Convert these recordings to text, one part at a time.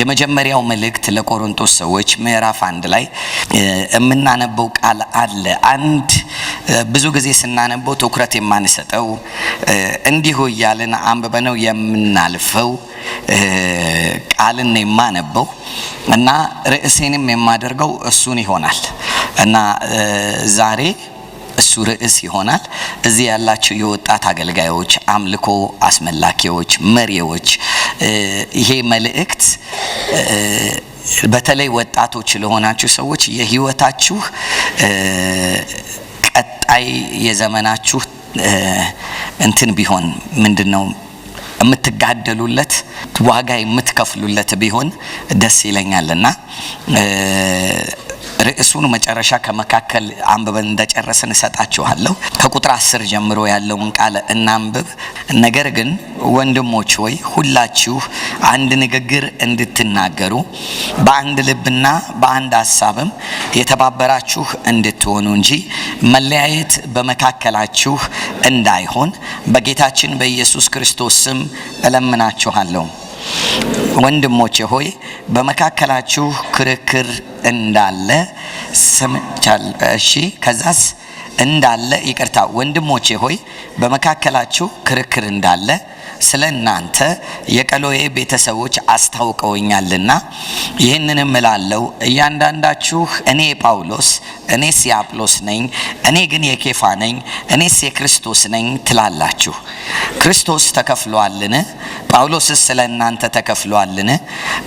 የመጀመሪያው መልእክት ለቆሮንቶስ ሰዎች ምዕራፍ 1 ላይ የምናነበው ቃል አለ። አንድ ብዙ ጊዜ ስናነበው ትኩረት የማንሰጠው እንዲሁ እያልን አንብበነው የምናልፈው ቃልን የማነበው እና ርዕሴንም የማደርገው እሱን ይሆናል እና ዛሬ እሱ ርዕስ ይሆናል። እዚህ ያላችሁ የወጣት አገልጋዮች፣ አምልኮ አስመላኪዎች፣ መሪዎች ይሄ መልእክት በተለይ ወጣቶች ለሆናችሁ ሰዎች የህይወታችሁ ቀጣይ የዘመናችሁ እንትን ቢሆን ምንድነው የምትጋደሉለት ዋጋ የምትከፍሉለት ቢሆን ደስ ይለኛልና ርዕሱን መጨረሻ ከመካከል አንብበን እንደጨረስን እሰጣችኋለሁ። ከቁጥር 10 ጀምሮ ያለውን ቃል እናንብብ። ነገር ግን ወንድሞች ሆይ ሁላችሁ አንድ ንግግር እንድትናገሩ በአንድ ልብና በአንድ ሐሳብም የተባበራችሁ እንድትሆኑ እንጂ መለያየት በመካከላችሁ እንዳይሆን በጌታችን በኢየሱስ ክርስቶስ ስም እለምናችኋለሁ። ወንድሞቼ ሆይ በመካከላችሁ ክርክር እንዳለ ሰምቻለሁ። እሺ ከዛስ እንዳለ ይቅርታ። ወንድሞቼ ሆይ በመካከላችሁ ክርክር እንዳለ ስለ እናንተ የቀሎዬ ቤተሰቦች አስታውቀውኛልና ይህንንም እላለሁ፣ እያንዳንዳችሁ እኔ ጳውሎስ፣ እኔስ የአጵሎስ ነኝ፣ እኔ ግን የኬፋ ነኝ፣ እኔስ የክርስቶስ ነኝ ትላላችሁ። ክርስቶስ ተከፍሏልን? ጳውሎስስ ስለ እናንተ ተከፍሏልን?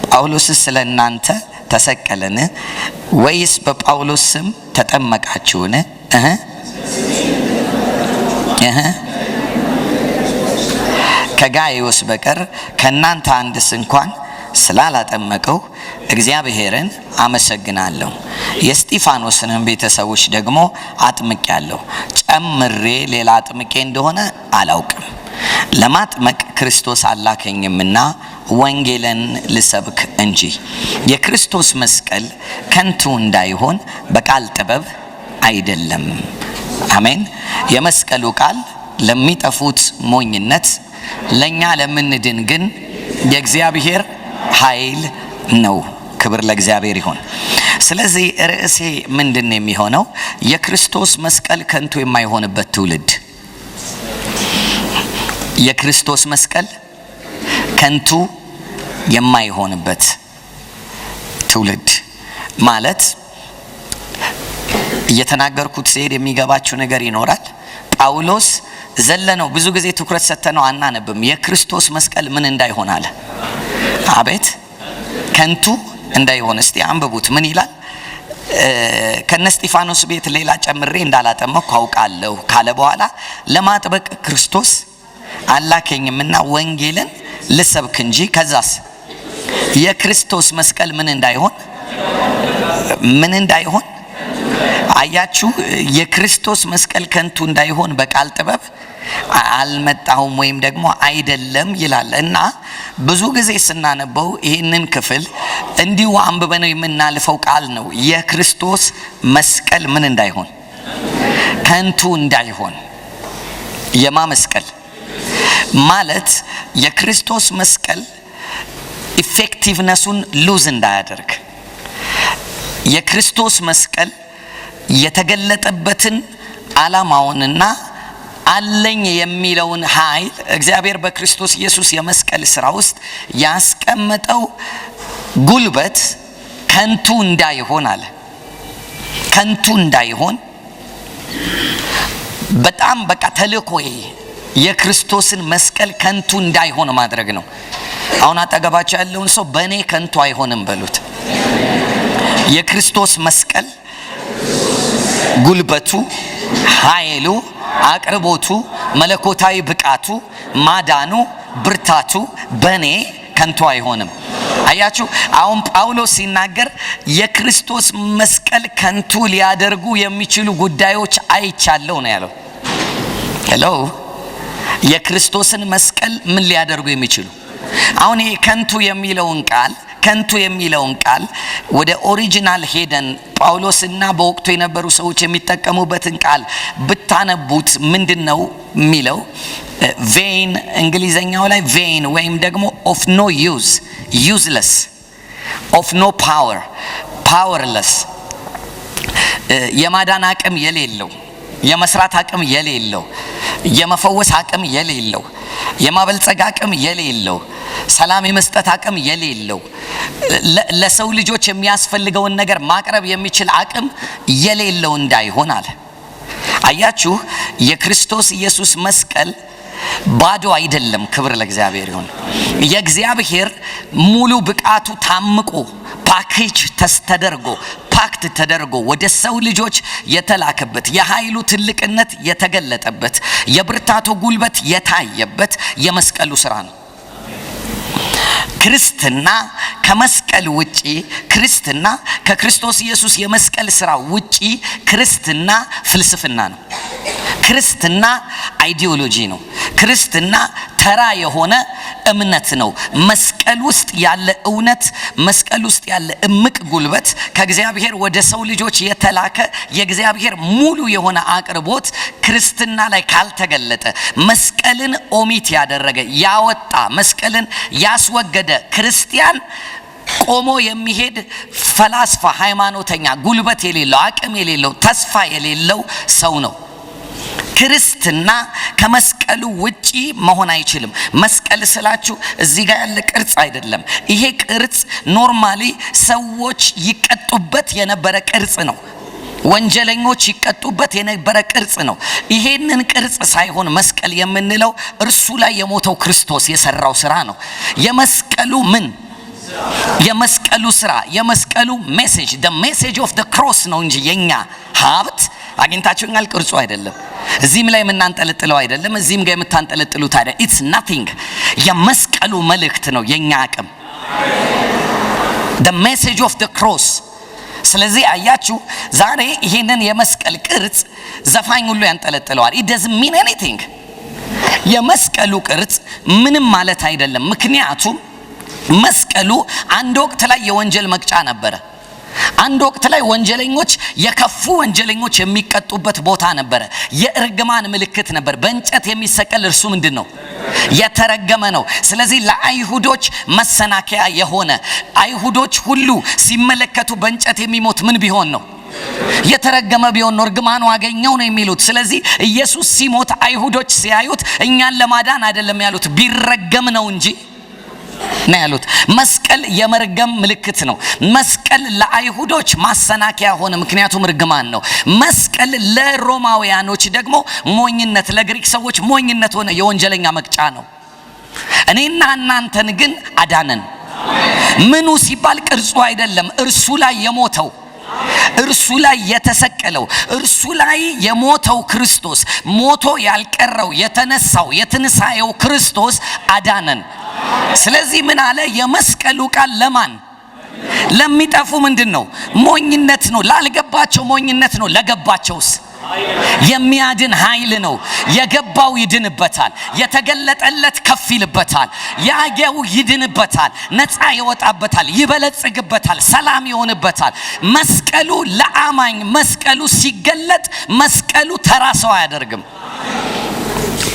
ጳውሎስስ ስለ እናንተ ተሰቀለን? ወይስ በጳውሎስ ስም ተጠመቃችሁን? ከጋይዮስ በቀር ከእናንተ አንድስ እንኳን ስላላጠመቀው እግዚአብሔርን አመሰግናለሁ። የስጢፋኖስንም ቤተሰቦች ደግሞ አጥምቄአለሁ፣ ጨምሬ ሌላ አጥምቄ እንደሆነ አላውቅም። ለማጥመቅ ክርስቶስ አላከኝምና ወንጌልን ልሰብክ እንጂ። የክርስቶስ መስቀል ከንቱ እንዳይሆን በቃል ጥበብ አይደለም። አሜን። የመስቀሉ ቃል ለሚጠፉት ሞኝነት፣ ለኛ ለምንድን ግን የእግዚአብሔር ኃይል ነው። ክብር ለእግዚአብሔር ይሁን። ስለዚህ ርዕሴ ምንድን የሚሆነው? የክርስቶስ መስቀል ከንቱ የማይሆንበት ትውልድ። የክርስቶስ መስቀል ከንቱ የማይሆንበት ትውልድ ማለት እየተናገርኩት ሲሄድ የሚገባችሁ ነገር ይኖራል። ጳውሎስ ዘለነው ብዙ ጊዜ ትኩረት ሰተነው አናነብም። የክርስቶስ መስቀል ምን እንዳይሆን አለ። አቤት ከንቱ እንዳይሆን። እስቲ አንብቡት። ምን ይላል? ከነስጢፋኖስ ቤት ሌላ ጨምሬ እንዳላጠመቅኩ አውቃለሁ ካለ በኋላ ለማጥበቅ ክርስቶስ አላከኝምና ወንጌልን ልሰብክ እንጂ። ከዛስ የክርስቶስ መስቀል ምን እንዳይሆን አያችሁ። የክርስቶስ መስቀል ከንቱ እንዳይሆን በቃል ጥበብ አልመጣሁም ወይም ደግሞ አይደለም ይላል እና ብዙ ጊዜ ስናነበው ይህንን ክፍል እንዲሁ አንብበነው የምናልፈው ቃል ነው። የክርስቶስ መስቀል ምን እንዳይሆን፣ ከንቱ እንዳይሆን። የማ መስቀል ማለት የክርስቶስ መስቀል ኢፌክቲቭነሱን ሉዝ እንዳያደርግ፣ የክርስቶስ መስቀል የተገለጠበትን ዓላማውንና አለኝ የሚለውን ኃይል እግዚአብሔር በክርስቶስ ኢየሱስ የመስቀል ሥራ ውስጥ ያስቀመጠው ጉልበት ከንቱ እንዳይሆን አለ። ከንቱ እንዳይሆን በጣም በቃ ተልእኮዬ የክርስቶስን መስቀል ከንቱ እንዳይሆን ማድረግ ነው። አሁን አጠገባቸው ያለውን ሰው በእኔ ከንቱ አይሆንም በሉት። የክርስቶስ መስቀል ጉልበቱ፣ ኃይሉ፣ አቅርቦቱ፣ መለኮታዊ ብቃቱ፣ ማዳኑ፣ ብርታቱ በእኔ ከንቱ አይሆንም። አያችሁ፣ አሁን ጳውሎስ ሲናገር የክርስቶስ መስቀል ከንቱ ሊያደርጉ የሚችሉ ጉዳዮች አይቻለሁ ነው ያለው። ሄሎ፣ የክርስቶስን መስቀል ምን ሊያደርጉ የሚችሉ? አሁን ይሄ ከንቱ የሚለውን ቃል ወደ ኦሪጂናል ሄደን ጳውሎስና በወቅቱ የነበሩ ሰዎች የሚጠቀሙበትን ቃል ብታነቡት ምንድነው የሚለው? ቬን፣ እንግሊዘኛው ላይ ቬን ወይም ደግሞ ኦፍ ኖ ዩዝ፣ ዩዝለስ of no power, powerless, የማዳን አቅም የሌለው፣ የመስራት አቅም የሌለው፣ የመፈወስ አቅም የሌለው፣ የማበልጸግ አቅም የሌለው፣ ሰላም የመስጠት አቅም የሌለው፣ ለሰው ልጆች የሚያስፈልገውን ነገር ማቅረብ የሚችል አቅም የሌለው እንዳይሆን አለ። አያችሁ፣ የክርስቶስ ኢየሱስ መስቀል ባዶ አይደለም። ክብር ለእግዚአብሔር ይሁን። የእግዚአብሔር ሙሉ ብቃቱ ታምቆ ፓኬጅ ተደርጎ ፓክት ተደርጎ ወደ ሰው ልጆች የተላከበት፣ የኃይሉ ትልቅነት የተገለጠበት፣ የብርታቱ ጉልበት የታየበት የመስቀሉ ስራ ነው። ክርስትና ከመስቀል ውጪ፣ ክርስትና ከክርስቶስ ኢየሱስ የመስቀል ስራ ውጪ ክርስትና ፍልስፍና ነው። ክርስትና አይዲዮሎጂ ነው። ክርስትና ተራ የሆነ እምነት ነው። መስቀል ውስጥ ያለ እውነት፣ መስቀል ውስጥ ያለ እምቅ ጉልበት፣ ከእግዚአብሔር ወደ ሰው ልጆች የተላከ የእግዚአብሔር ሙሉ የሆነ አቅርቦት ክርስትና ላይ ካልተገለጠ፣ መስቀልን ኦሚት ያደረገ ያወጣ፣ መስቀልን ያስወገደ ክርስቲያን ቆሞ የሚሄድ ፈላስፋ፣ ሃይማኖተኛ፣ ጉልበት የሌለው፣ አቅም የሌለው፣ ተስፋ የሌለው ሰው ነው። ክርስትና ከመስቀሉ ውጪ መሆን አይችልም። መስቀል ስላችሁ እዚህ ጋር ያለ ቅርጽ አይደለም። ይሄ ቅርጽ ኖርማሊ ሰዎች ይቀጡበት የነበረ ቅርጽ ነው። ወንጀለኞች ይቀጡበት የነበረ ቅርጽ ነው። ይሄንን ቅርጽ ሳይሆን መስቀል የምንለው እርሱ ላይ የሞተው ክርስቶስ የሰራው ስራ ነው። የመስቀሉ ምን? የመስቀሉ ስራ፣ የመስቀሉ ሜሴጅ፣ the message of the cross ነው እንጂ የኛ ሀብት አግኝታችሁኛል ቅርጹ አይደለም። እዚህም ላይ የምናንጠለጥለው አይደለም፣ እዚህም ጋር የምታንጠለጥሉት አይደለም። it's nothing። የመስቀሉ መልእክት ነው የኛ አቅም፣ the message of the cross። ስለዚህ አያችሁ ዛሬ ይሄንን የመስቀል ቅርጽ ዘፋኝ ሁሉ ያንጠለጥለዋል። it doesn't mean anything። የመስቀሉ ቅርጽ ምንም ማለት አይደለም። ምክንያቱም መስቀሉ አንድ ወቅት ላይ የወንጀል መቅጫ ነበረ። አንድ ወቅት ላይ ወንጀለኞች፣ የከፉ ወንጀለኞች የሚቀጡበት ቦታ ነበረ። የእርግማን ምልክት ነበር። በእንጨት የሚሰቀል እርሱ ምንድን ነው? የተረገመ ነው። ስለዚህ ለአይሁዶች መሰናከያ የሆነ፣ አይሁዶች ሁሉ ሲመለከቱ በእንጨት የሚሞት ምን ቢሆን ነው? የተረገመ ቢሆን ነው። እርግማኑ አገኘው ነው የሚሉት። ስለዚህ ኢየሱስ ሲሞት አይሁዶች ሲያዩት እኛን ለማዳን አይደለም ያሉት፣ ቢረገም ነው እንጂ ነው ያሉት። መስቀል የመርገም ምልክት ነው። መስቀል ለአይሁዶች ማሰናከያ ሆነ፣ ምክንያቱም እርግማን ነው። መስቀል ለሮማውያኖች ደግሞ ሞኝነት፣ ለግሪክ ሰዎች ሞኝነት ሆነ፣ የወንጀለኛ መቅጫ ነው። እኔና እናንተን ግን አዳነን። ምኑ ሲባል ቅርጹ አይደለም፣ እርሱ ላይ የሞተው፣ እርሱ ላይ የተሰቀለው፣ እርሱ ላይ የሞተው ክርስቶስ፣ ሞቶ ያልቀረው የተነሳው የትንሳኤው ክርስቶስ አዳነን። ስለዚህ ምን አለ? የመስቀሉ ቃል ለማን? ለሚጠፉ ምንድን ነው? ሞኝነት ነው። ላልገባቸው ሞኝነት ነው። ለገባቸውስ የሚያድን ኃይል ነው። የገባው ይድንበታል፣ የተገለጠለት ከፍ ይልበታል፣ ያገው ይድንበታል፣ ነፃ ይወጣበታል፣ ይበለጽግበታል፣ ሰላም ይሆንበታል። መስቀሉ ለአማኝ፣ መስቀሉ ሲገለጥ መስቀሉ ተራ ሰው አያደርግም።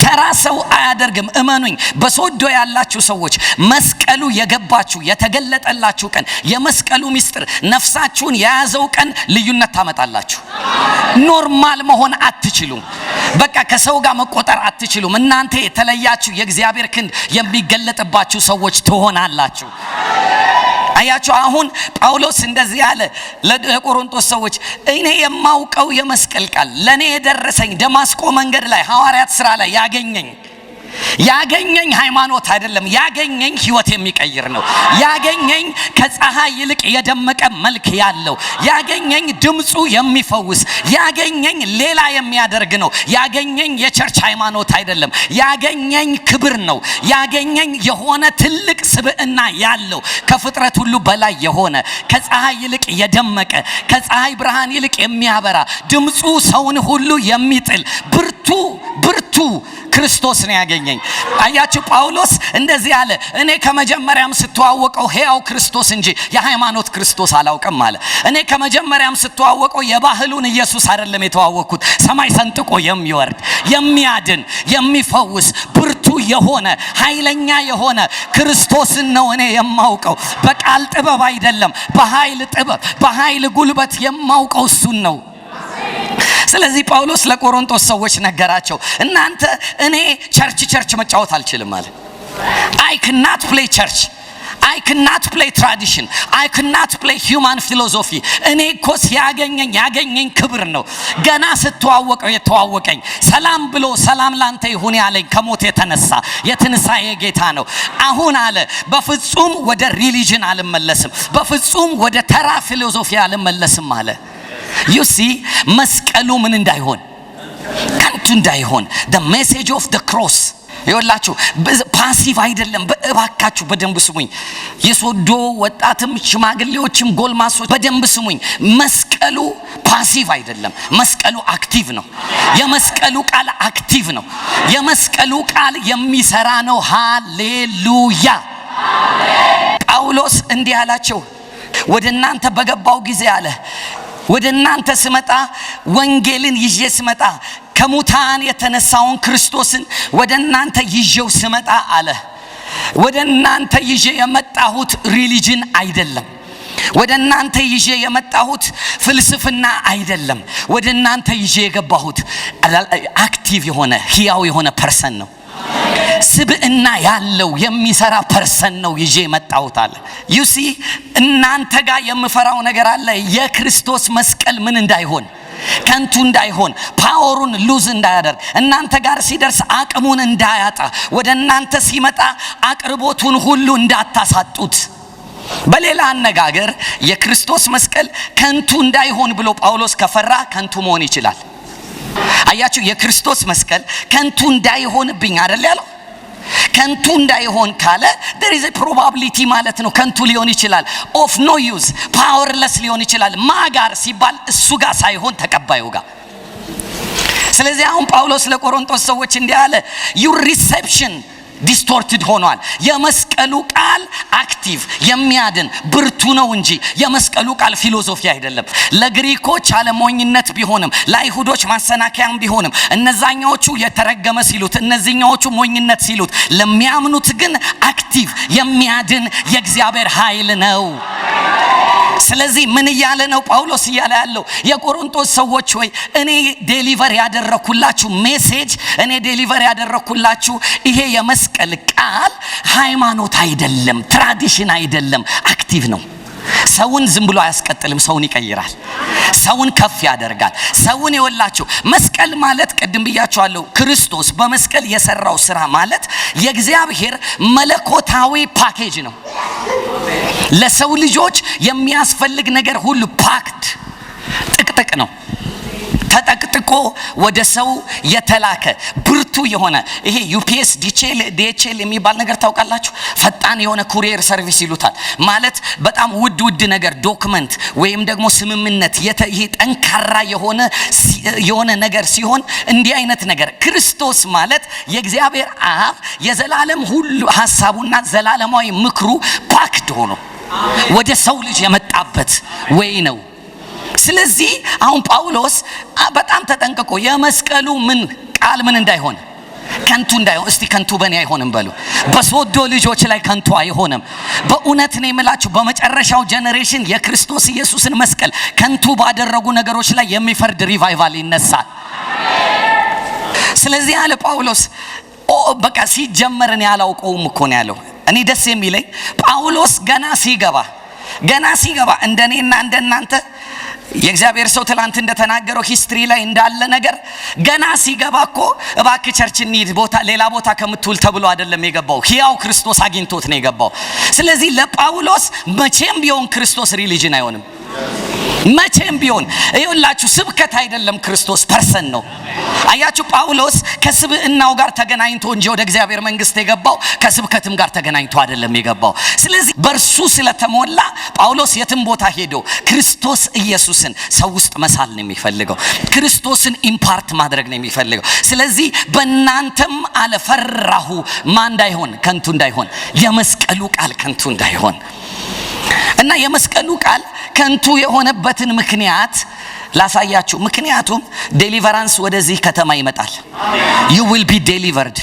ተራ ሰው አያደርግም። እመኑኝ፣ በሶዶ ያላችሁ ሰዎች መስቀሉ የገባችሁ የተገለጠላችሁ ቀን፣ የመስቀሉ ምስጢር ነፍሳችሁን የያዘው ቀን ልዩነት ታመጣላችሁ። ኖርማል መሆን አትችሉም። በቃ ከሰው ጋር መቆጠር አትችሉም። እናንተ የተለያችሁ የእግዚአብሔር ክንድ የሚገለጥባችሁ ሰዎች ትሆናላችሁ። አያችሁ፣ አሁን ጳውሎስ እንደዚህ ያለ ለቆሮንቶስ ሰዎች፣ እኔ የማውቀው የመስቀል ቃል ለኔ የደረሰኝ ደማስቆ መንገድ ላይ ሐዋርያት ሥራ ላይ ያገኘኝ ሃይማኖት አይደለም፣ ያገኘኝ ሕይወት የሚቀይር ነው። ያገኘኝ ከፀሐይ ይልቅ የደመቀ መልክ ያለው፣ ያገኘኝ ድምፁ የሚፈውስ፣ ያገኘኝ ሌላ የሚያደርግ ነው። ያገኘኝ የቸርች ሃይማኖት አይደለም፣ ያገኘኝ ክብር ነው። ያገኘኝ የሆነ ትልቅ ስብዕና ያለው፣ ከፍጥረት ሁሉ በላይ የሆነ፣ ከፀሐይ ይልቅ የደመቀ፣ ከፀሐይ ብርሃን ይልቅ የሚያበራ፣ ድምፁ ሰውን ሁሉ የሚጥል ብርቱ ክርስቶስ ነው ያገኘኝ። አያችሁ፣ ጳውሎስ እንደዚህ አለ፣ እኔ ከመጀመሪያም ስተዋወቀው ሕያው ክርስቶስ እንጂ የሃይማኖት ክርስቶስ አላውቅም አለ። እኔ ከመጀመሪያም ስተዋወቀው የባህሉን ኢየሱስ አይደለም የተዋወቅኩት፣ ሰማይ ሰንጥቆ የሚወርድ የሚያድን የሚፈውስ ብርቱ የሆነ ኃይለኛ የሆነ ክርስቶስን ነው እኔ የማውቀው። በቃል ጥበብ አይደለም፣ በኃይል ጥበብ፣ በኃይል ጉልበት የማውቀው እሱን ነው። ስለዚህ ጳውሎስ ለቆሮንቶስ ሰዎች ነገራቸው፣ እናንተ እኔ ቸርች መጫወት አልችልም አለ። I cannot play church, I cannot play tradition, I cannot play human philosophy. እኔ እኮ ያገኘኝ ክብር ነው። ገና ስተዋወቀው የተዋወቀኝ ሰላም ብሎ ሰላም ላንተ ይሁን ያለኝ ከሞት የተነሳ የትንሳኤ ጌታ ነው። አሁን አለ በፍጹም ወደ ሪሊጅን አልመለስም፣ በፍጹም ወደ ተራ ፊሎሶፊ አልመለስም አለ። you see መስቀሉ ምን እንዳይሆን ከንቱ እንዳይሆን the message of the cross ይወላችሁ ፓሲቭ አይደለም። በእባካችሁ በደንብ ስሙኝ፣ የሶዶ ወጣትም ሽማግሌዎችም ጎልማሶች በደንብ ስሙኝ። መስቀሉ ፓሲቭ አይደለም፣ መስቀሉ አክቲቭ ነው። የመስቀሉ ቃል አክቲቭ ነው። የመስቀሉ ቃል የሚሰራ ነው። ሃሌሉያ። ጳውሎስ እንዲህ አላቸው፣ ወደ እናንተ በገባው ጊዜ አለ ወደ እናንተ ስመጣ ወንጌልን ይዤ ስመጣ ከሙታን የተነሳውን ክርስቶስን ወደ እናንተ ይዤው ስመጣ አለ ወደ እናንተ ይዤ የመጣሁት ሪሊጅን አይደለም፣ ወደ እናንተ ይዤ የመጣሁት ፍልስፍና አይደለም። ወደ እናንተ ይዤ የገባሁት አክቲቭ የሆነ ሕያው የሆነ ፐርሰን ነው። ስብዕና ያለው የሚሰራ ፐርሰን ነው ይዤ መጣሁት አለ። ዩሲ እናንተ ጋር የምፈራው ነገር አለ። የክርስቶስ መስቀል ምን እንዳይሆን ከንቱ እንዳይሆን ፓወሩን ሉዝ እንዳያደርግ እናንተ ጋር ሲደርስ አቅሙን እንዳያጣ ወደ እናንተ ሲመጣ አቅርቦቱን ሁሉ እንዳታሳጡት። በሌላ አነጋገር የክርስቶስ መስቀል ከንቱ እንዳይሆን ብሎ ጳውሎስ ከፈራ ከንቱ መሆን ይችላል። አያችሁ የክርስቶስ መስቀል ከንቱ እንዳይሆንብኝ አይደል ያለው። ከንቱ እንዳይሆን ካለ there is a probability ማለት ነው። ከንቱ ሊሆን ይችላል፣ of no use, powerless ሊሆን ይችላል። ማጋር ሲባል እሱ ጋር ሳይሆን ተቀባዩ ጋር። ስለዚህ አሁን ጳውሎስ ለቆሮንቶስ ሰዎች እንዲህ አለ፣ your reception ዲስቶርትድ ሆኗል። የመስቀሉ ቃል አክቲቭ የሚያድን ብርቱ ነው እንጂ የመስቀሉ ቃል ፊሎሶፊ አይደለም። ለግሪኮች አለሞኝነት ቢሆንም ለአይሁዶች ማሰናከያም ቢሆንም እነዛኛዎቹ የተረገመ ሲሉት እነዚህኛዎቹ ሞኝነት ሲሉት ለሚያምኑት ግን አክቲቭ የሚያድን የእግዚአብሔር ኃይል ነው። ስለዚህ ምን እያለ ነው ጳውሎስ እያለ ያለው? የቆሮንቶስ ሰዎች ሆይ እኔ ዴሊቨር ያደረኩላችሁ ሜሴጅ፣ እኔ ዴሊቨር ያደረኩላችሁ ይሄ የመስቀል ቃል ሃይማኖት አይደለም፣ ትራዲሽን አይደለም፣ አክቲቭ ነው። ሰውን ዝም ብሎ አያስቀጥልም፣ ሰውን ይቀይራል፣ ሰውን ከፍ ያደርጋል። ሰውን ይወላችሁ መስቀል ማለት ቅድም ብያችኋለሁ፣ ክርስቶስ በመስቀል የሰራው ስራ ማለት የእግዚአብሔር መለኮታዊ ፓኬጅ ነው። ለሰው ልጆች የሚያስፈልግ ነገር ሁሉ ፓክድ ጥቅጥቅ ነው። ተጠቅጥቆ ወደ ሰው የተላከ ብርቱ የሆነ ይሄ ዩፒኤስ ዲኤችኤል የሚባል ነገር ታውቃላችሁ? ፈጣን የሆነ ኩሪየር ሰርቪስ ይሉታል። ማለት በጣም ውድ ነገር ዶክመንት ወይም ደግሞ ስምምነት ይሄ ጠንካራ የሆነ ነገር ሲሆን እንዲህ አይነት ነገር ክርስቶስ ማለት የእግዚአብሔር አብ የዘላለም ሁሉ ሐሳቡና ዘላለማዊ ምክሩ ፓክድ ሆኖ ወደ ሰው ልጅ የመጣበት ወይ ነው። ስለዚህ አሁን ጳውሎስ በጣም ተጠንቅቆ የመስቀሉ ምን ቃል ምን እንዳይሆን ከንቱ እንዳይሆን፣ እስቲ ከንቱ በእኔ አይሆንም በሉ። በሶዶ ልጆች ላይ ከንቱ አይሆንም። በእውነት ነው የምላችሁ በመጨረሻው ጄኔሬሽን የክርስቶስ ኢየሱስን መስቀል ከንቱ ባደረጉ ነገሮች ላይ የሚፈርድ ሪቫይቫል ይነሳል። ስለዚህ አለ ጳውሎስ በቃ ሲጀመር እኔ አላውቀውም እኮ ነው ያለው። እኔ ደስ የሚለኝ ጳውሎስ ገና ሲገባ እንደኔና እንደናንተ የእግዚአብሔር ሰው ትላንት እንደተናገረው ሂስትሪ ላይ እንዳለ ነገር ገና ሲገባ እኮ እባክህ ቸርች እንሂድ ሌላ ቦታ ከምትውል ተብሎ አይደለም የገባው። ሕያው ክርስቶስ አግኝቶት ነው የገባው። ስለዚህ ለጳውሎስ መቼም ቢሆን ክርስቶስ ሪሊጅን አይሆንም። መቼም ቢሆን ይኸውላችሁ ስብከት አይደለም፣ ክርስቶስ ፐርሰን ነው። አያችሁ ጳውሎስ ከስብዕናው ጋር ተገናኝቶ እንጂ ወደ እግዚአብሔር መንግስት የገባው ከስብከትም ጋር ተገናኝቶ አይደለም የገባው። ስለዚህ በእርሱ ስለተሞላ ጳውሎስ የትም ቦታ ሄዶ ክርስቶስ ኢየሱስን ሰው ውስጥ መሳል ነው የሚፈልገው፣ ክርስቶስን ኢምፓርት ማድረግ ነው የሚፈልገው። ስለዚህ በእናንተም አለፈራሁ ማን እንዳይሆን ከንቱ እንዳይሆን፣ የመስቀሉ ቃል ከንቱ እንዳይሆን እና የመስቀሉ ቃል ከንቱ የሆነበትን ምክንያት ላሳያችሁ። ምክንያቱም ዴሊቨራንስ ወደዚህ ከተማ ይመጣል። you will be delivered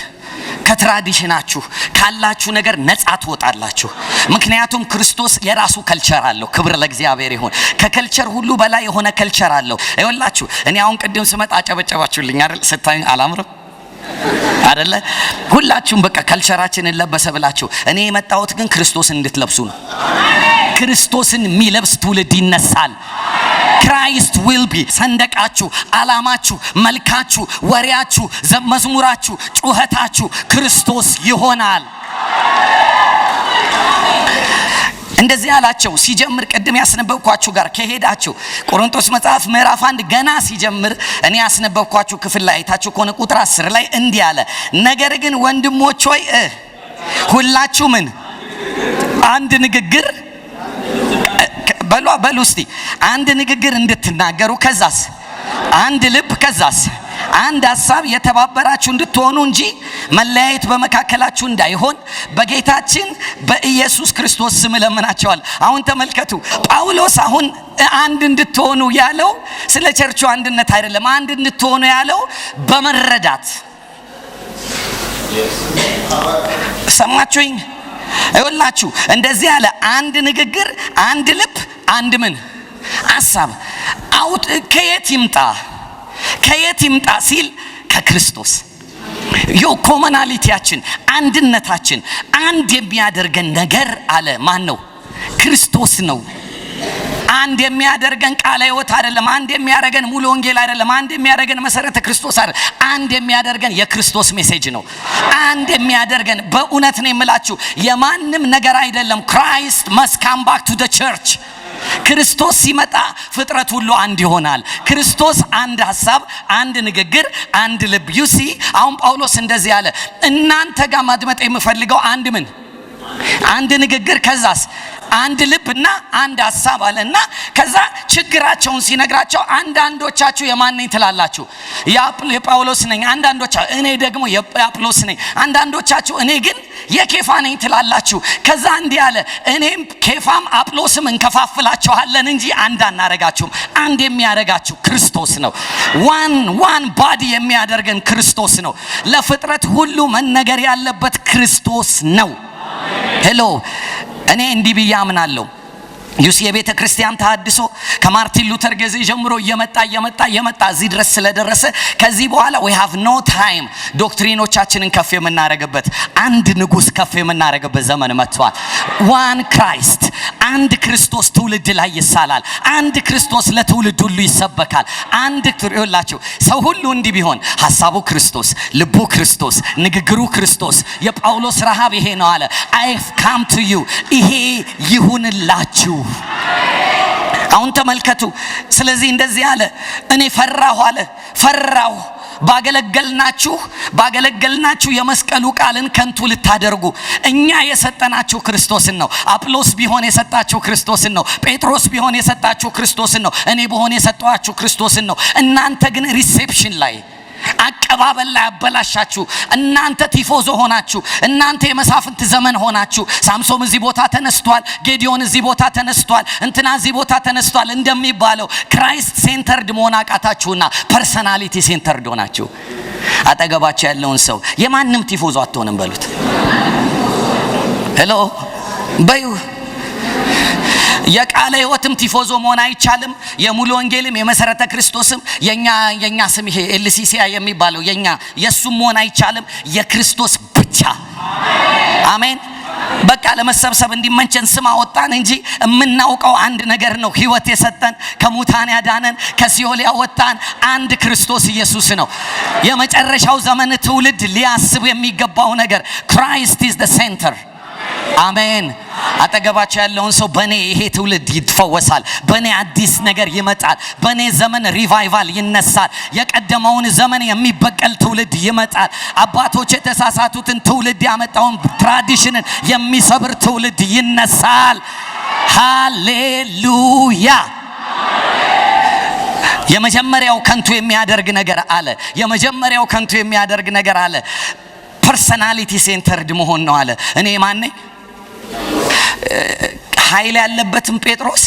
ከትራዲሽናችሁ ካላችሁ ነገር ነፃ ትወጣላችሁ። ምክንያቱም ክርስቶስ የራሱ ከልቸር አለው። ክብር ለእግዚአብሔር ይሁን። ከከልቸር ሁሉ በላይ የሆነ ከልቸር አለው። ይኸውላችሁ እኔ አሁን ቅድም ስመጣ አጨበጨባችሁልኝ አይደል? ስታዩኝ አላምርም አይደለ? ሁላችሁም በቃ ከልቸራችንን ለበሰ ብላችሁ። እኔ የመጣሁት ግን ክርስቶስን እንድትለብሱ ነው። ክርስቶስን የሚለብስ ትውልድ ይነሳል። Christ will be ሰንደቃችሁ፣ አላማችሁ፣ መልካችሁ፣ ወሬያችሁ፣ መዝሙራችሁ፣ ጩኸታችሁ ክርስቶስ ይሆናል። እንደዚህ አላቸው ሲጀምር ቅድም ያስነበብኳችሁ ጋር ከሄዳችሁ ቆሮንቶስ መጽሐፍ ምዕራፍ 1 ገና ሲጀምር እኔ ያስነበብኳችሁ ክፍል ላይ አይታችሁ ከሆነ ቁጥር 10 ላይ እንዲህ አለ፣ ነገር ግን ወንድሞች ሆይ ሁላችሁ ምን አንድ ንግግር በሉ እስቲ አንድ ንግግር እንድትናገሩ፣ ከዛስ አንድ ልብ፣ ከዛስ አንድ ሐሳብ የተባበራችሁ እንድትሆኑ እንጂ መለያየት በመካከላችሁ እንዳይሆን በጌታችን በኢየሱስ ክርስቶስ ስም ለምናቸዋል። አሁን ተመልከቱ፣ ጳውሎስ አሁን አንድ እንድትሆኑ ያለው ስለ ቸርቹ አንድነት አይደለም። አንድ እንድትሆኑ ያለው በመረዳት ሰማችሁኝ? ይኸውላችሁ እንደዚህ ያለ አንድ ንግግር፣ አንድ ልብ፣ አንድ ምን ሐሳብ ከየት ይምጣ ሲል ከክርስቶስ። ኮመናሊቲያችን አንድነታችን አንድ የሚያደርገን ነገር አለ ማን ነው? ክርስቶስ ነው። አንድ የሚያደርገን ቃለ ሕይወት አይደለም። አንድ የሚያደርገን ሙሉ ወንጌል አይደለም። አንድ የሚያደርገን መሰረተ ክርስቶስ አይደለም። አንድ የሚያደርገን የክርስቶስ ሜሴጅ ነው። አንድ የሚያደርገን በእውነት ነው የምላችሁ የማንም ነገር አይደለም። Christ must come back to the church። ክርስቶስ ሲመጣ ፍጥረት ሁሉ አንድ ይሆናል። ክርስቶስ አንድ ሐሳብ፣ አንድ ንግግር፣ አንድ ልብ። ዩሲ አሁን ጳውሎስ እንደዚህ አለ፣ እናንተ ጋር ማድመጥ የምፈልገው አንድ ንግግር፣ ከዛስ አንድ ልብና አንድ ሐሳብ አለና ከዛ ችግራቸውን ሲነግራቸው አንዳንዶቻችሁ የማን ነኝ ትላላችሁ? የጳውሎስ ነኝ። አንዳንዶቻችሁ እኔ ደግሞ የአጵሎስ ነኝ። አንዳንዶቻችሁ እኔ ግን የኬፋ ነኝ ትላላችሁ። ከዛ እንዲህ አለ፣ እኔም ኬፋም አጵሎስም እንከፋፍላችኋለን እንጂ አንድ አናረጋችሁም። አንድ የሚያደርጋችሁ ክርስቶስ ነው። ዋን ባዲ የሚያደርገን ክርስቶስ ነው። ለፍጥረት ሁሉ መነገር ያለበት ክርስቶስ ነው። ሄሎ እኔ እንዲህ ብዬ አምናለሁ። ዩሲ የቤተ ክርስቲያን ተሐድሶ ከማርቲን ሉተር ጊዜ ጀምሮ እየመጣ እዚህ ድረስ ስለደረሰ ከዚህ በኋላ we have no time ዶክትሪኖቻችንን ከፍ የምናረግበት አንድ ንጉስ ከፍ የምናረግበት ዘመን መጥቷል። one Christ አንድ ክርስቶስ ትውልድ ላይ ይሳላል። አንድ ክርስቶስ ለትውልድ ሁሉ ይሰበካል። አንድ ትሪዮላችሁ ሰው ሁሉ እንዲህ ቢሆን ሐሳቡ ክርስቶስ፣ ልቡ ክርስቶስ፣ ንግግሩ ክርስቶስ። የጳውሎስ ረሃብ ይሄ ነው አለ I've come to you ይሄ ይሁንላችሁ። አሁን ተመልከቱ። ስለዚህ እንደዚህ አለ፣ እኔ ፈራሁ ባገለገልናችሁ የመስቀሉ ቃልን ከንቱ ልታደርጉ። እኛ የሰጠናችሁ ክርስቶስን ነው። አጵሎስ ቢሆን የሰጣችሁ ክርስቶስን ነው። ጴጥሮስ ቢሆን የሰጣችሁ ክርስቶስን ነው። እኔ ቢሆን የሰጠኋችሁ ክርስቶስን ነው። እናንተ ግን ሪሴፕሽን ላይ አቀባበል ላይ አበላሻችሁ። እናንተ ቲፎዞ ሆናችሁ፣ እናንተ የመሳፍንት ዘመን ሆናችሁ። ሳምሶን እዚህ ቦታ ተነስቷል፣ ጌዲዮን እዚህ ቦታ ተነስቷል፣ እንትና እዚህ ቦታ ተነስቷል እንደሚባለው ክራይስት ሴንተርድ መሆን አቃታችሁና ፐርሰናሊቲ ሴንተርድ ሆናችሁ። አጠገባችሁ ያለውን ሰው የማንም ቲፎዞ አትሆንም በሉት። ሄሎ በዩ የቃለ ሕይወትም ቲፎዞ መሆን አይቻልም። የሙሉ ወንጌልም የመሰረተ ክርስቶስም የኛ ስም ይሄ ኤልሲሲያ የሚባለው የሱም መሆን አይቻልም። የክርስቶስ ብቻ አሜን። በቃ ለመሰብሰብ እንዲመንቸን ስም አወጣን እንጂ የምናውቀው አንድ ነገር ነው። ሕይወት የሰጠን፣ ከሙታን ያዳነን፣ ከሲኦል ያወጣን አንድ ክርስቶስ ኢየሱስ ነው። የመጨረሻው ዘመን ትውልድ ሊያስብ የሚገባው ነገር Christ is the center። አሜን። አጠገባቸው ያለውን ሰው በኔ ይሄ ትውልድ ይፈወሳል፣ በኔ አዲስ ነገር ይመጣል፣ በኔ ዘመን ሪቫይቫል ይነሳል፣ የቀደመውን ዘመን የሚበቀል ትውልድ ይመጣል፣ አባቶች የተሳሳቱትን ትውልድ ያመጣውን ትራዲሽንን የሚሰብር ትውልድ ይነሳል። ሃሌሉያ። የመጀመሪያው ከንቱ የሚያደርግ ነገር አለ። ፐርሰናሊቲ ሴንተርድ መሆን ነው አለ። እኔ ማን ነኝ? ኃይል ያለበትም ጴጥሮስ፣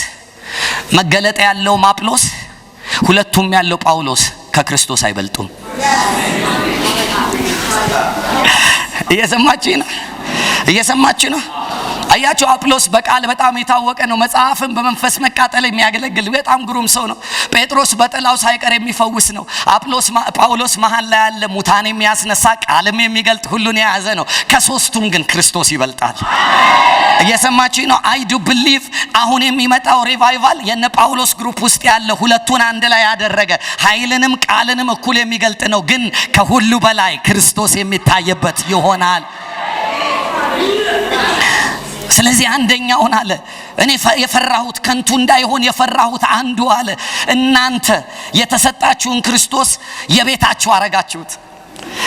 መገለጥ ያለው አጵሎስ፣ ሁለቱም ያለው ጳውሎስ ከክርስቶስ አይበልጡም። እየሰማችሁ ነው። አያችሁ አጵሎስ በቃል በጣም የታወቀ ነው። መጽሐፍን በመንፈስ መቃጠል የሚያገለግል በጣም ግሩም ሰው ነው። ጴጥሮስ በጥላው ሳይቀር የሚፈውስ ነው። ጳውሎስ መሃል ላይ ያለ ሙታን የሚያስነሳ ቃልም የሚገልጥ ሁሉን የያዘ ነው። ከሶስቱም ግን ክርስቶስ ይበልጣል። እየሰማችሁ ነው። አይ ዱ ቢሊቭ አሁን የሚመጣው ሪቫይቫል የነ ጳውሎስ ግሩፕ ውስጥ ያለ ሁለቱን አንድ ላይ ያደረገ ኃይልንም ቃልንም እኩል የሚገልጥ ነው። ግን ከሁሉ በላይ ክርስቶስ የሚታየበት ይሆናል። ስለዚህ አንደኛውን አለ እኔ የፈራሁት ከንቱ እንዳይሆን የፈራሁት አንዱ አለ እናንተ የተሰጣችሁን ክርስቶስ የቤታችሁ አረጋችሁት።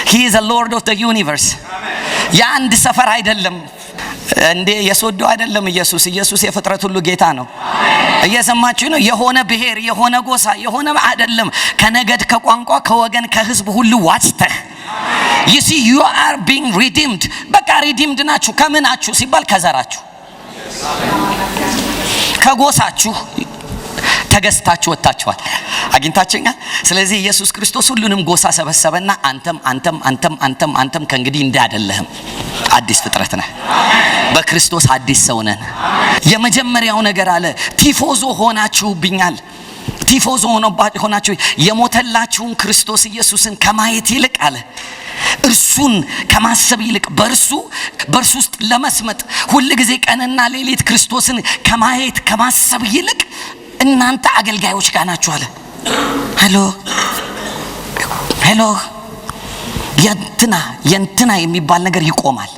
he is the lord of the universe። የአንድ ሰፈር አይደለም እንዴ የሶዶ አይደለም ኢየሱስ የፍጥረት ሁሉ ጌታ ነው። እየሰማችሁ ነው። የሆነ ብሔር የሆነ ጎሳ የሆነ አይደለም። ከነገድ ከቋንቋ ከወገን ከህዝብ ሁሉ ዋጅተህ you see you are being redeemed። በቃ redeemed ናችሁ። ከምናችሁ ሲባል ከዘራችሁ ከጎሳችሁ ተገዝታችሁ ወጣችኋል። አግኝታችኋል። ስለዚህ ኢየሱስ ክርስቶስ ሁሉንም ጎሳ ሰበሰበና አንተም ከእንግዲህ እንዲህ አይደለህም፣ አዲስ ፍጥረት ነህ። በክርስቶስ አዲስ ሰው ነን። የመጀመሪያው ነገር አለ ቲፎዞ ሆናችሁብኛል። ቲፎዞ ሆናችሁ የሞተላችሁን ክርስቶስ ኢየሱስን ከማየት ይልቅ አለ እርሱን ከማሰብ ይልቅ በእርሱ ውስጥ ለመስመጥ ሁሉ ጊዜ ቀንና ሌሊት ክርስቶስን ከማየት ከማሰብ ይልቅ እናንተ አገልጋዮች ጋር ናችሁ አለ። ሄሎ የንትና የሚባል ነገር ይቆማል።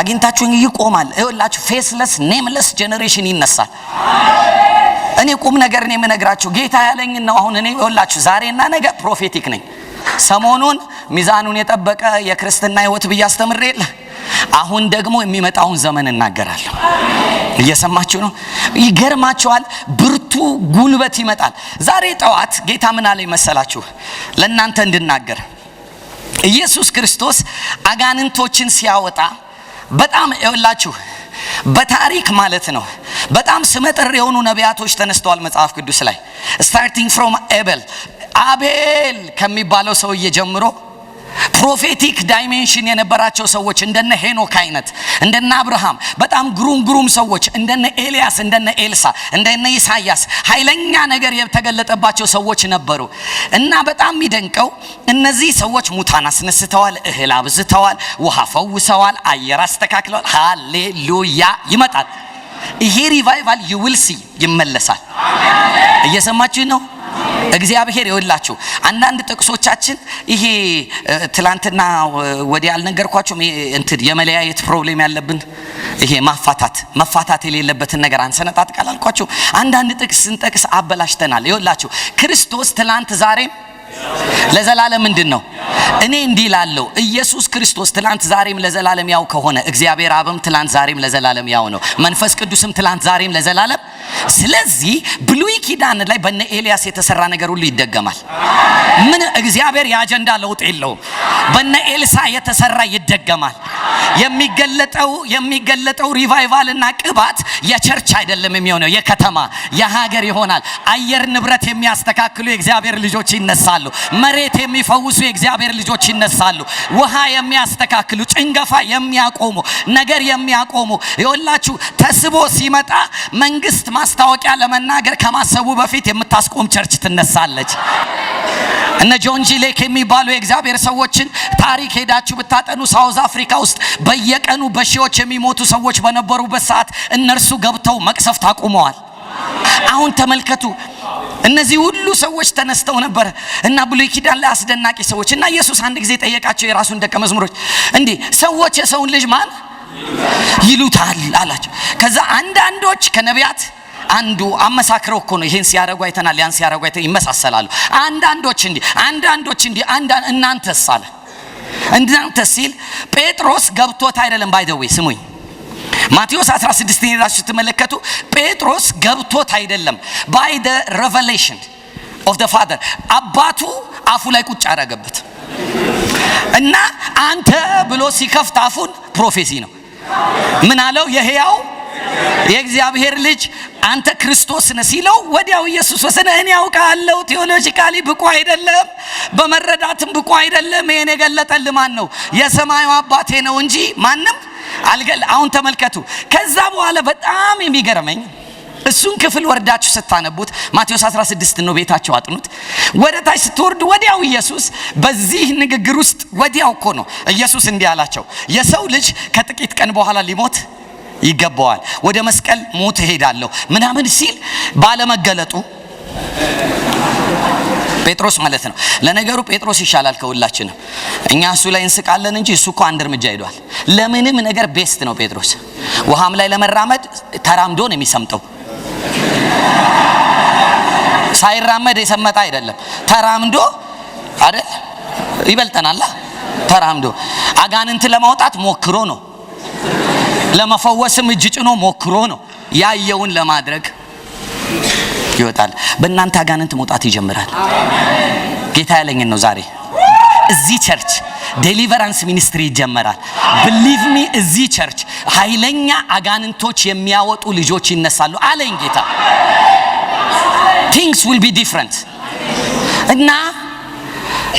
አግኝታችሁኝ ይቆማል። ይኸውላችሁ ፌስለስ ኔምለስ ጄኔሬሽን ይነሳል። እኔ ቁም ነገር ነው የምነግራችሁ። ጌታ ያለኝ ነው። አሁን እኔ ይኸውላችሁ ዛሬና ነገ ፕሮፌቲክ ነኝ። ሰሞኑን ሚዛኑን የጠበቀ የክርስትና ህይወት ብያስተምሬል። አሁን ደግሞ የሚመጣውን ዘመን እናገራለሁ። እየሰማችሁ ነው። ይገርማችኋል። ብርቱ ጉልበት ይመጣል። ዛሬ ጠዋት ጌታ ምን አለኝ መሰላችሁ? ለእናንተ እንድናገር ኢየሱስ ክርስቶስ አጋንንቶችን ሲያወጣ በጣም ይኸውላችሁ በታሪክ ማለት ነው በጣም ስመጥር የሆኑ ነቢያቶች ተነስተዋል መጽሐፍ ቅዱስ ላይ ስታርቲንግ ፍሮም አቤል ከሚባለው ሰውዬ ጀምሮ ፕሮፌቲክ ዳይሜንሽን የነበራቸው ሰዎች እንደነ ሄኖክ አይነት እንደነ አብርሃም በጣም ግሩም ሰዎች እንደነ ኤልያስ እንደነ ኤልሳ እንደነ ኢሳያስ ኃይለኛ ነገር የተገለጠባቸው ሰዎች ነበሩ። እና በጣም የሚደንቀው እነዚህ ሰዎች ሙታን አስነስተዋል፣ እህል አብዝተዋል፣ ውሃ ፈውሰዋል፣ አየር አስተካክለዋል። ሃሌሉያ ይመጣል። ይሄ ሪቫይቫል you will see ይመለሳል። እየሰማችሁ ነው። እግዚአብሔር ይወላችሁ። አንዳንድ ጥቅሶቻችን ይሄ ትላንትና ወዲያ አልነገርኳችሁም? እንትን የመለያየት ፕሮብሌም ያለብን ይሄ መፋታት የሌለበትን ነገር አንሰነጣጥቃል አልኳችሁ። አንዳንድ ጥቅስ ስንጠቅስ አበላሽተናል። ይወላችሁ ክርስቶስ ትላንት ዛሬም ለዘላለም ምንድነው? እኔ እንዲህ እላለሁ ኢየሱስ ክርስቶስ ትላንት ዛሬም ለዘላለም ያው ከሆነ እግዚአብሔር አብም ትላንት ዛሬም ለዘላለም ያው ነው። መንፈስ ቅዱስም ትላንት ዛሬም ለዘላለም። ስለዚህ ብሉይ ኪዳን ላይ በነ ኤልያስ የተሰራ ነገር ሁሉ ይደገማል። ምን እግዚአብሔር የአጀንዳ ለውጥ የለውም። በነ ኤልሳ የተሰራ ይደገማል። የሚገለጠው ሪቫይቫልና ቅባት የቸርች አይደለም የሚሆነው የከተማ የሀገር ይሆናል። አየር ንብረት የሚያስተካክሉ የእግዚአብሔር ልጆች ይነሳሉ። መሬት የሚፈውሱ የእግዚአብሔር ልጆች ይነሳሉ። ውሃ የሚያስተካክሉ፣ ጭንገፋ የሚያቆሙ፣ ነገር የሚያቆሙ ይኸውላችሁ ተስቦ ሲመጣ መንግስት ማስታወቂያ ለመናገር ከማሰቡ በፊት የምታስቆም ቸርች ትነሳለች። እነ ጆን ጂ ሌክ የሚባሉ የእግዚአብሔር ሰዎችን ታሪክ ሄዳችሁ ብታጠኑ ሳውዝ አፍሪካ ውስጥ በየቀኑ በሺዎች የሚሞቱ ሰዎች በነበሩበት ሰዓት እነርሱ ገብተው መቅሰፍት አቁመዋል። አሁን ተመልከቱ። እነዚህ ሁሉ ሰዎች ተነስተው ነበር እና ብሉይ ኪዳን ላይ አስደናቂ ሰዎች እና ኢየሱስ አንድ ጊዜ ጠየቃቸው የራሱን ደቀ መዝሙሮች እንዲህ ሰዎች የሰውን ልጅ ማን ይሉታል አላቸው። ከዛ አንዳንዶች ከነቢያት አንዱ አመሳክረው እኮ ነው ይሄን ሲያረጉ አይተናል ያን ሲያረጉ አይተናል ይመሳሰላሉ። አንዳንዶች እንዲህ እናንተስ አለ። እናንተስ ሲል ጴጥሮስ ገብቶት አይደለም። ባይ ዘ ዌይ ስሙኝ፣ ማቴዎስ 16 ራሱ ስትመለከቱ ጴጥሮስ ገብቶት አይደለም። ባይ ዘ ሬቨሌሽን ኦፍ ዘ ፋዘር አባቱ አፉ ላይ ቁጭ አረገበት እና አንተ ብሎ ሲከፍት አፉን ፕሮፌሲ ነው። ምን አለው? የሕያው የእግዚአብሔር ልጅ አንተ ክርስቶስ ነህ ሲለው ወዲያው ኢየሱስ ወሰነ እኔ ያውቃለሁ ቴዎሎጂካሊ ብቁ አይደለም፣ በመረዳትም ብቁ አይደለም። ይሄን የገለጠልህ ማን ነው? የሰማዩ አባቴ ነው እንጂ ማንም አልገለ። አሁን ተመልከቱ። ከዛ በኋላ በጣም የሚገርመኝ እሱን ክፍል ወርዳችሁ ስታነቡት ማቴዎስ 16 ነው፣ ቤታችሁ አጥኑት። ወደ ታች ስትወርዱ ወዲያው ኢየሱስ በዚህ ንግግር ውስጥ ወዲያው እኮ ነው ኢየሱስ እንዲህ አላቸው፣ የሰው ልጅ ከጥቂት ቀን በኋላ ሊሞት ይገባዋል፣ ወደ መስቀል ሞት እሄዳለሁ ምናምን ሲል ባለመገለጡ ጴጥሮስ ማለት ነው። ለነገሩ ጴጥሮስ ይሻላል ከሁላችንም። እኛ እሱ ላይ እንስቃለን እንጂ እሱ እኮ አንድ እርምጃ ሄዷል። ለምንም ነገር ቤስት ነው ጴጥሮስ። ውሃም ላይ ለመራመድ ተራምዶ ነው የሚሰምጠው። ሳይራመድ የሰመጠ አይደለም፣ ተራምዶ አይደል? ይበልጠናል። ተራምዶ አጋንንት ለማውጣት ሞክሮ ነው፣ ለመፈወስም እጅ ጭኖ ሞክሮ ነው። ያየውን ለማድረግ ይወጣል። በእናንተ አጋንንት መውጣት ይጀምራል። ጌታ ያለኝን ነው ዛሬ እዚህ ቸርች ዴሊቨራንስ ሚኒስትሪ ይጀመራል። ቢሊቭ ሚ እዚህ ቸርች ኃይለኛ አጋንንቶች የሚያወጡ ልጆች ይነሳሉ አለኝ ጌታ። things will be different። እና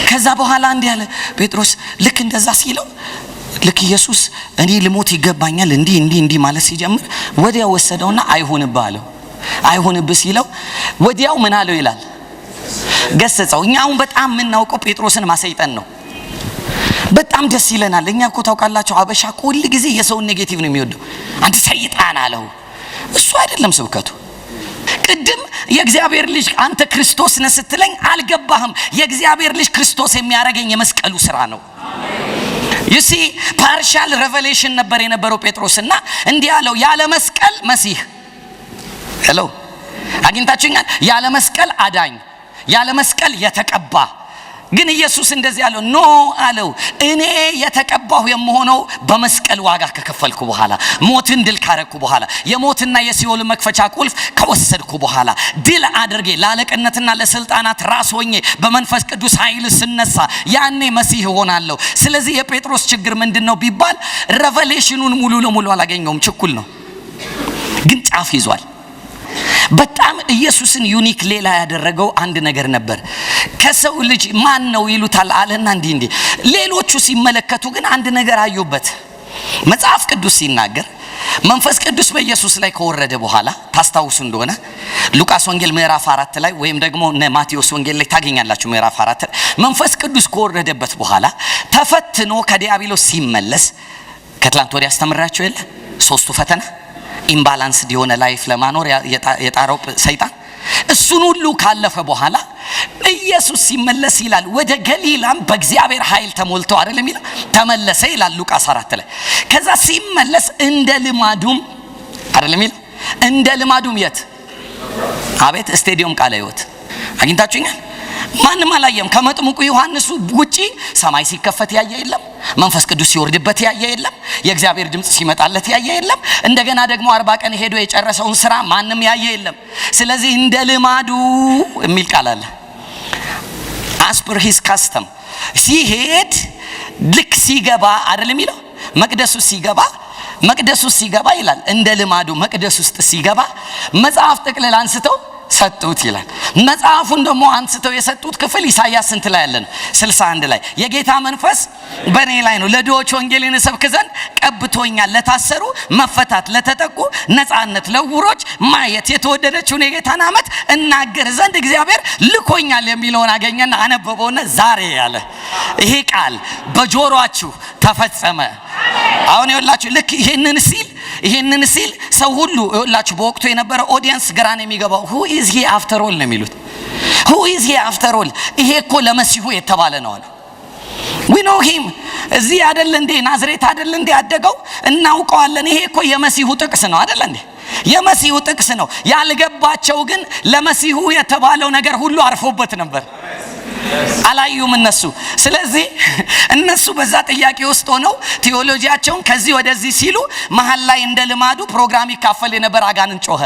ከዛ በኋላ እንዲህ ያለ ጴጥሮስ ልክ እንደዛ ሲለው ልክ ኢየሱስ እኔ ልሞት ይገባኛል እንዲህ ማለት ሲጀምር ወዲያው ወሰደውና አይሆንብህ አለው። አይሆንብህ ሲለው ወዲያው ምን አለው ይላል? ገሰጸው። እኛ አሁን በጣም የምናውቀው ጴጥሮስን ማሰይጠን ነው። በጣም ደስ ይለናል። እኛ እኮ ታውቃላችሁ አበሻ ሁል ጊዜ የሰውን ኔጌቲቭ ነው የሚወደው። አንተ ሰይጣን አለው። እሱ አይደለም ስብከቱ። ቅድም የእግዚአብሔር ልጅ አንተ ክርስቶስ ነህ ስትለኝ አልገባህም። የእግዚአብሔር ልጅ ክርስቶስ የሚያደርገኝ የመስቀሉ ስራ ነው። you see partial revelation ነበር የነበረው ጴጥሮስና እንዲህ አለው ያለ መስቀል መሲህ ሄሎ አግኝታችሁኛል። ያለ መስቀል አዳኝ፣ ያለ መስቀል የተቀባ። ግን ኢየሱስ እንደዚህ አለው ኖ አለው እኔ የተቀባሁ የምሆነው በመስቀል ዋጋ ከከፈልኩ በኋላ፣ ሞትን ድል ካረኩ በኋላ፣ የሞትና የሲኦል መክፈቻ ቁልፍ ከወሰድኩ በኋላ፣ ድል አድርጌ ለአለቅነትና ለስልጣናት ራስ ሆኜ በመንፈስ ቅዱስ ኃይል ስነሳ ያኔ መሲህ ሆናለሁ። ስለዚህ የጴጥሮስ ችግር ምንድነው ቢባል ሬቨሌሽኑን ሙሉ ለሙሉ አላገኘውም። ችኩል ነው ግን ጫፍ ይዟል። በጣም ኢየሱስን ዩኒክ ሌላ ያደረገው አንድ ነገር ነበር። ከሰው ልጅ ማን ነው ይሉታል አለና እንዲህ ሌሎቹ ሲመለከቱ ግን አንድ ነገር አዩበት። መጽሐፍ ቅዱስ ሲናገር መንፈስ ቅዱስ በኢየሱስ ላይ ከወረደ በኋላ ታስታውሱ እንደሆነ ሉቃስ ወንጌል ምዕራፍ 4 ላይ ወይም ደግሞ ማቴዎስ ወንጌል ላይ ታገኛላችሁ። ምዕራፍ 4 መንፈስ ቅዱስ ከወረደበት በኋላ ተፈትኖ ከዲያብሎስ ሲመለስ ከትላንት ወዲያ አስተምራችሁ የለ ሶስቱ ፈተና ኢምባላንስ የሆነ ላይፍ ለማኖር የጣረው ሰይጣን እሱን ሁሉ ካለፈ በኋላ ኢየሱስ ሲመለስ ይላል ወደ ገሊላም በእግዚአብሔር ኃይል ተሞልቶ አይደለም ይላል ተመለሰ ይላል ሉቃስ 4 ላይ። ከዛ ሲመለስ እንደ ልማዱም አይደለም ይላል እንደ ልማዱም የት አቤት ስቴዲየም ቃለ ሕይወት አግኝታችሁኛል። ማንም አላየም። ከመጥምቁ ዮሐንስ ውጪ ሰማይ ሲከፈት ያየ የለም፣ መንፈስ ቅዱስ ሲወርድበት ያየ የለም፣ የእግዚአብሔር ድምጽ ሲመጣለት ያየ የለም። እንደገና ደግሞ 40 ቀን ሄዶ የጨረሰውን ስራ ማንም ያየ የለም። ስለዚህ እንደ ልማዱ የሚል ቃል አለ። as per his custom ሲሄድ ልክ ሲገባ አይደለም ይለው መቅደሱ ሲገባ ይላል እንደ ልማዱ መቅደስ ውስጥ ሲገባ መጽሐፍ ጥቅልል አንስተው ሰጡት ይላል። መጽሐፉን ደግሞ አንስተው የሰጡት ክፍል ኢሳይያስ ስንት ላይ ያለ ነው? 61 ላይ የጌታ መንፈስ በእኔ ላይ ነው፣ ለድሆች ወንጌልን እሰብክ ዘንድ ቀብቶኛል፣ ለታሰሩ መፈታት፣ ለተጠቁ ነፃነት፣ ለዕውሮች ማየት፣ የተወደደችውን የጌታን ዓመት እናገር ዘንድ እግዚአብሔር ልኮኛል የሚለውን አገኘና አነበበውና ዛሬ ያለ ይሄ ቃል በጆሮአችሁ ተፈጸመ። አሁን ይኸውላችሁ ልክ ይሄንን ሲል ሰው ሁሉ ይኸውላችሁ በወቅቱ የነበረ ኦዲየንስ ግራን የሚገባው who is he after all ነው የሚሉት። who is he after all ይሄ እኮ ለመሲሁ የተባለ ነው አሉ። we know him እዚህ አይደል እንዴ ናዝሬት አይደል እንዴ ያደገው እናውቀዋለን። ይሄ እኮ የመሲሁ ጥቅስ ነው አይደል እንዴ የመሲሁ ጥቅስ ነው። ያልገባቸው ግን ለመሲሁ የተባለው ነገር ሁሉ አርፎበት ነበር አላዩም እነሱ። ስለዚህ እነሱ በዛ ጥያቄ ውስጥ ሆነው ቴዎሎጂያቸውን ከዚህ ወደዚህ ሲሉ መሃል ላይ እንደ ልማዱ ፕሮግራም ይካፈል የነበር አጋንንት ጮኸ።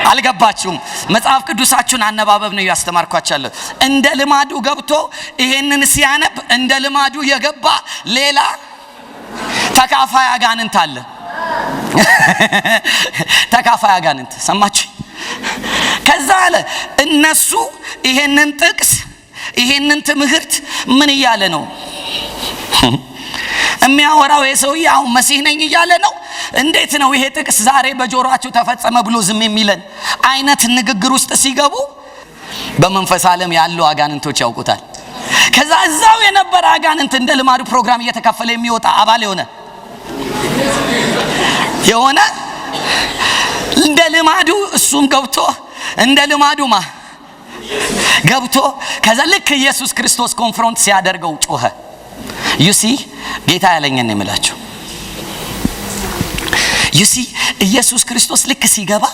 አልገባችሁም? መጽሐፍ ቅዱሳችሁን አነባበብ ነው ያስተማርኳችኋለሁ። እንደ ልማዱ ገብቶ ይሄንን ሲያነብ እንደ ልማዱ የገባ ሌላ ተካፋይ አጋንንት አለ። ተካፋይ አጋንንት ሰማችሁ? ከዛ አለ እነሱ ይሄንን ጥቅስ ይሄንን ትምህርት ምን እያለ ነው የሚያወራው? የሰውዬ አሁን መሲህ ነኝ እያለ ነው። እንዴት ነው ይሄ ጥቅስ ዛሬ በጆሮአችሁ ተፈጸመ ብሎ ዝም የሚለን አይነት ንግግር ውስጥ ሲገቡ በመንፈስ ዓለም ያሉ አጋንንቶች ያውቁታል። ከዛ እዛው የነበረ አጋንንት እንደ ልማዱ ፕሮግራም እየተከፈለ የሚወጣ አባል የሆነ እንደ ልማዱ እሱም ገብቶ እንደ ልማዱ ገብቶ ከዛ ልክ ኢየሱስ ክርስቶስ ኮንፍሮንት ሲያደርገው ጮኸ። ዩሲ ጌታ ያለኝን ነው የምላችሁ። ዩሲ ኢየሱስ ክርስቶስ ልክ ሲገባ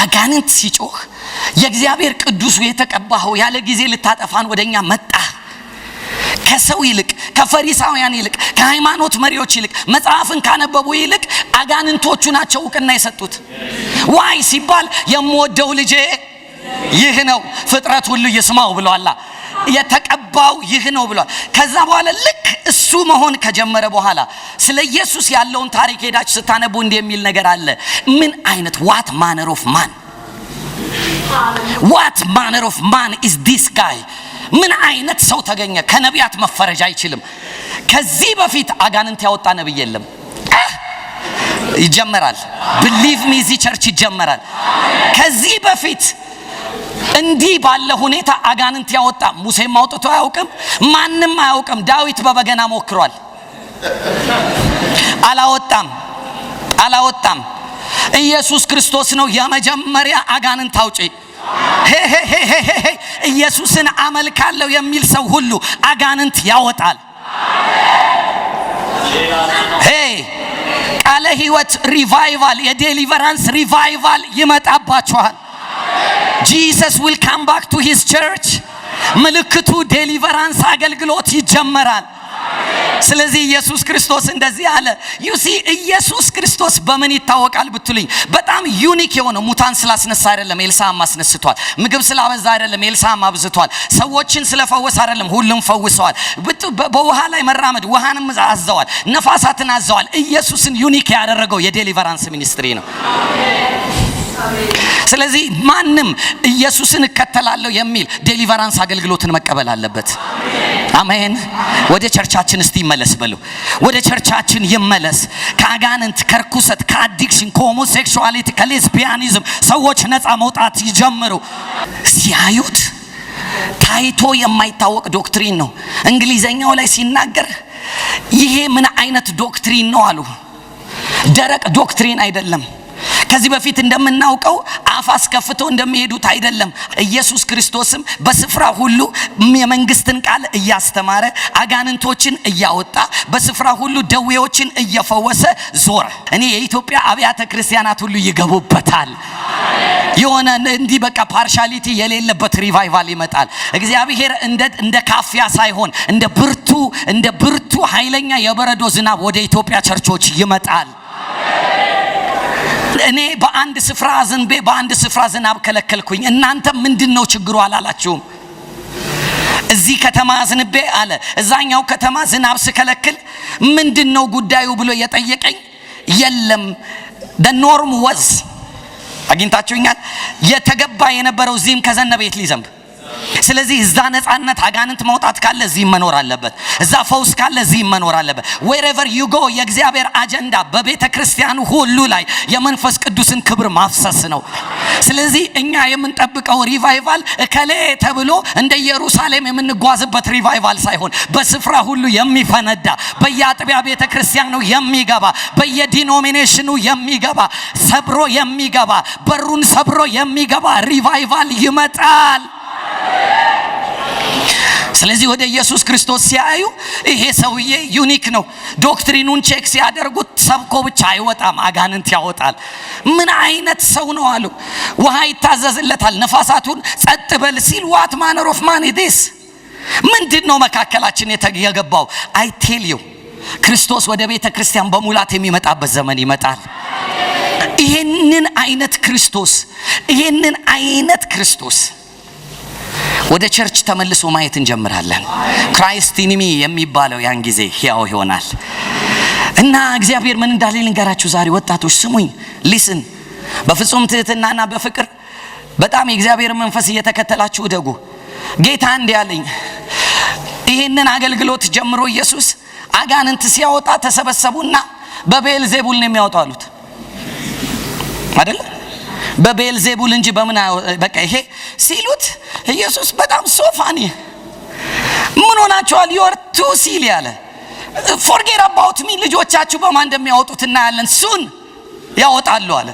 አጋንንት ሲጮህ የእግዚአብሔር ቅዱሱ የተቀባው ያለ ጊዜ ልታጠፋን ወደኛ መጣ። ከሰው ይልቅ ከፈሪሳውያን ይልቅ ከሃይማኖት መሪዎች ይልቅ መጽሐፍን ካነበቡ ይልቅ አጋንንቶቹ ናቸው እውቅና የሰጡት። ዋይ ሲባል የምወደው ልጄ ይህ ነው ፍጥረት ሁሉ ይስማው ብሏል። የተቀባው ይህ ነው ብሏል። ከዛ በኋላ ልክ እሱ መሆን ከጀመረ በኋላ ስለ ኢየሱስ ያለውን ታሪክ ሄዳችሁ ስታነቡ እንዲህ የሚል ነገር አለ። ምን አይነት what manner of man is this guy? ምን አይነት ሰው ተገኘ? ከነቢያት መፈረጃ አይችልም። ከዚህ በፊት አጋንንት ያወጣ ነብይ የለም። ይጀመራል። believe me እዚህ ቸርች ይጀመራል። ከዚህ በፊት እንዲህ ባለ ሁኔታ አጋንንት ያወጣ ሙሴም አውጥቶ አያውቅም፣ ማንም አያውቅም። ዳዊት በበገና ሞክሯል፣ አላወጣም። ኢየሱስ ክርስቶስ ነው የመጀመሪያ አጋንንት አውጪ። ኢየሱስን አመልካለሁ የሚል ሰው ሁሉ አጋንንት ያወጣል። ቃለ ሕይወት ሪቫይቫል፣ የዴሊቨራንስ ሪቫይቫል ይመጣባችኋል። Jesus will come back to his church። ምልክቱ ዴሊቨራንስ አገልግሎት ይጀመራል። ስለዚህ ኢየሱስ ክርስቶስ እንደዚህ አለ። ዩሲ ኢየሱስ ክርስቶስ በምን ይታወቃል ብትሉኝ በጣም ዩኒክ የሆነ ሙታን ስላስነሳ አይደለም፣ ኤልሳዕም አስነስቷል። ምግብ ስላበዛ አይደለም፣ ኤልሳዕም አብዝቷል። ሰዎችን ስለፈወሰ አይደለም፣ ሁሉም ፈውሰዋል። በውሃ ላይ መራመድ ውሃንም አዘዋል፣ ነፋሳትን አዘዋል። ኢየሱስን ዩኒክ ያደረገው የዴሊቨራንስ ሚኒስትሪ ነው። ስለዚህ ማንም ኢየሱስን እከተላለሁ የሚል ዴሊቨራንስ አገልግሎትን መቀበል አለበት። አሜን። ወደ ቸርቻችን እስቲ ይመለስ በሉ። ወደ ቸርቻችን ይመለስ። ከአጋንንት፣ ከርኩሰት፣ ከአዲክሽን፣ ከሆሞሴክሹዋሊቲ፣ ከሌዝቢያኒዝም ሰዎች ነፃ መውጣት ይጀምሩ። ሲያዩት ታይቶ የማይታወቅ ዶክትሪን ነው። እንግሊዘኛው ላይ ሲናገር ይሄ ምን አይነት ዶክትሪን ነው አሉ። ደረቅ ዶክትሪን አይደለም። ከዚህ በፊት እንደምናውቀው አፍ አስከፍተው እንደሚሄዱት አይደለም። ኢየሱስ ክርስቶስም በስፍራ ሁሉ የመንግስትን ቃል እያስተማረ አጋንንቶችን እያወጣ በስፍራ ሁሉ ደዌዎችን እየፈወሰ ዞረ። እኔ የኢትዮጵያ አብያተ ክርስቲያናት ሁሉ ይገቡበታል። የሆነ እንዲህ በቃ ፓርሻሊቲ የሌለበት ሪቫይቫል ይመጣል። እግዚአብሔር እንደ ካፊያ ሳይሆን እንደ ብርቱ ኃይለኛ የበረዶ ዝናብ ወደ ኢትዮጵያ ቸርቾች ይመጣል። እኔ በአንድ ስፍራ ዝንቤ በአንድ ስፍራ ዝናብ ከለከልኩኝ። እናንተ ምንድነው ችግሩ አላላችሁም? እዚህ ከተማ ዝንቤ አለ፣ እዛኛው ከተማ ዝናብ ስከለክል ምንድነው ጉዳዩ ብሎ የጠየቀኝ የለም። the norm was አግኝታችሁኛል። የተገባ የነበረው እዚህም ከዘነበ የት ሊዘንብ። ስለዚህ እዛ ነፃነት አጋንንት መውጣት ካለ እዚህ መኖር አለበት። እዛ ፈውስ ካለ እዚህ መኖር አለበት። wherever you go የእግዚአብሔር አጀንዳ በቤተ ክርስቲያኑ ሁሉ ላይ የመንፈስ ቅዱስን ክብር ማፍሰስ ነው። ስለዚህ እኛ የምንጠብቀው ሪቫይቫል እከሌ ተብሎ እንደ ኢየሩሳሌም የምንጓዝበት ሪቫይቫል ሳይሆን በስፍራ ሁሉ የሚፈነዳ በየአጥቢያ ቤተ ክርስቲያኑ የሚገባ በየዲኖሚኔሽኑ የሚገባ ሰብሮ የሚገባ በሩን ሰብሮ የሚገባ ሪቫይቫል ይመጣል። ስለዚህ ወደ ኢየሱስ ክርስቶስ ሲያዩ ይሄ ሰውዬ ዩኒክ ነው። ዶክትሪኑን ቼክ ሲያደርጉት ሰብኮ ብቻ አይወጣም፣ አጋንንት ያወጣል። ምን አይነት ሰው ነው አሉ። ውሃ ይታዘዝለታል፣ ነፋሳቱን ጸጥ በል ሲል what manner of man is this? ምንድነው መካከላችን የገባው? I tell you ክርስቶስ ወደ ቤተ ክርስቲያን በሙላት የሚመጣበት ዘመን ይመጣል። ይሄንን አይነት ክርስቶስ ወደ ቸርች ተመልሶ ማየት እንጀምራለን። ክራይስት ኢን ሚ የሚባለው ያን ጊዜ ሕያው ይሆናል። እና እግዚአብሔር ምን እንዳለ ልንገራችሁ ዛሬ ወጣቶች ስሙኝ። ሊስን በፍጹም ትህትናና በፍቅር በጣም የእግዚአብሔር መንፈስ እየተከተላችሁ እደጉ። ጌታ እንዲህ አለኝ፣ ይሄንን አገልግሎት ጀምሮ ኢየሱስ አጋንንት ሲያወጣ ተሰበሰቡና በቤልዜቡል ነው የሚያወጣው አሉት አይደል? በቤልዜቡል እንጂ በምን በቃ ይሄ ሲሉት ኢየሱስ በጣም ሶፋኒ ምን ሆናችኋል? ዩር ቱ ሲል ያለ ፎርጌት አባውት ሚ ልጆቻችሁ በማን እንደሚያወጡት እናያለን። ሱን ያወጣሉ አለ።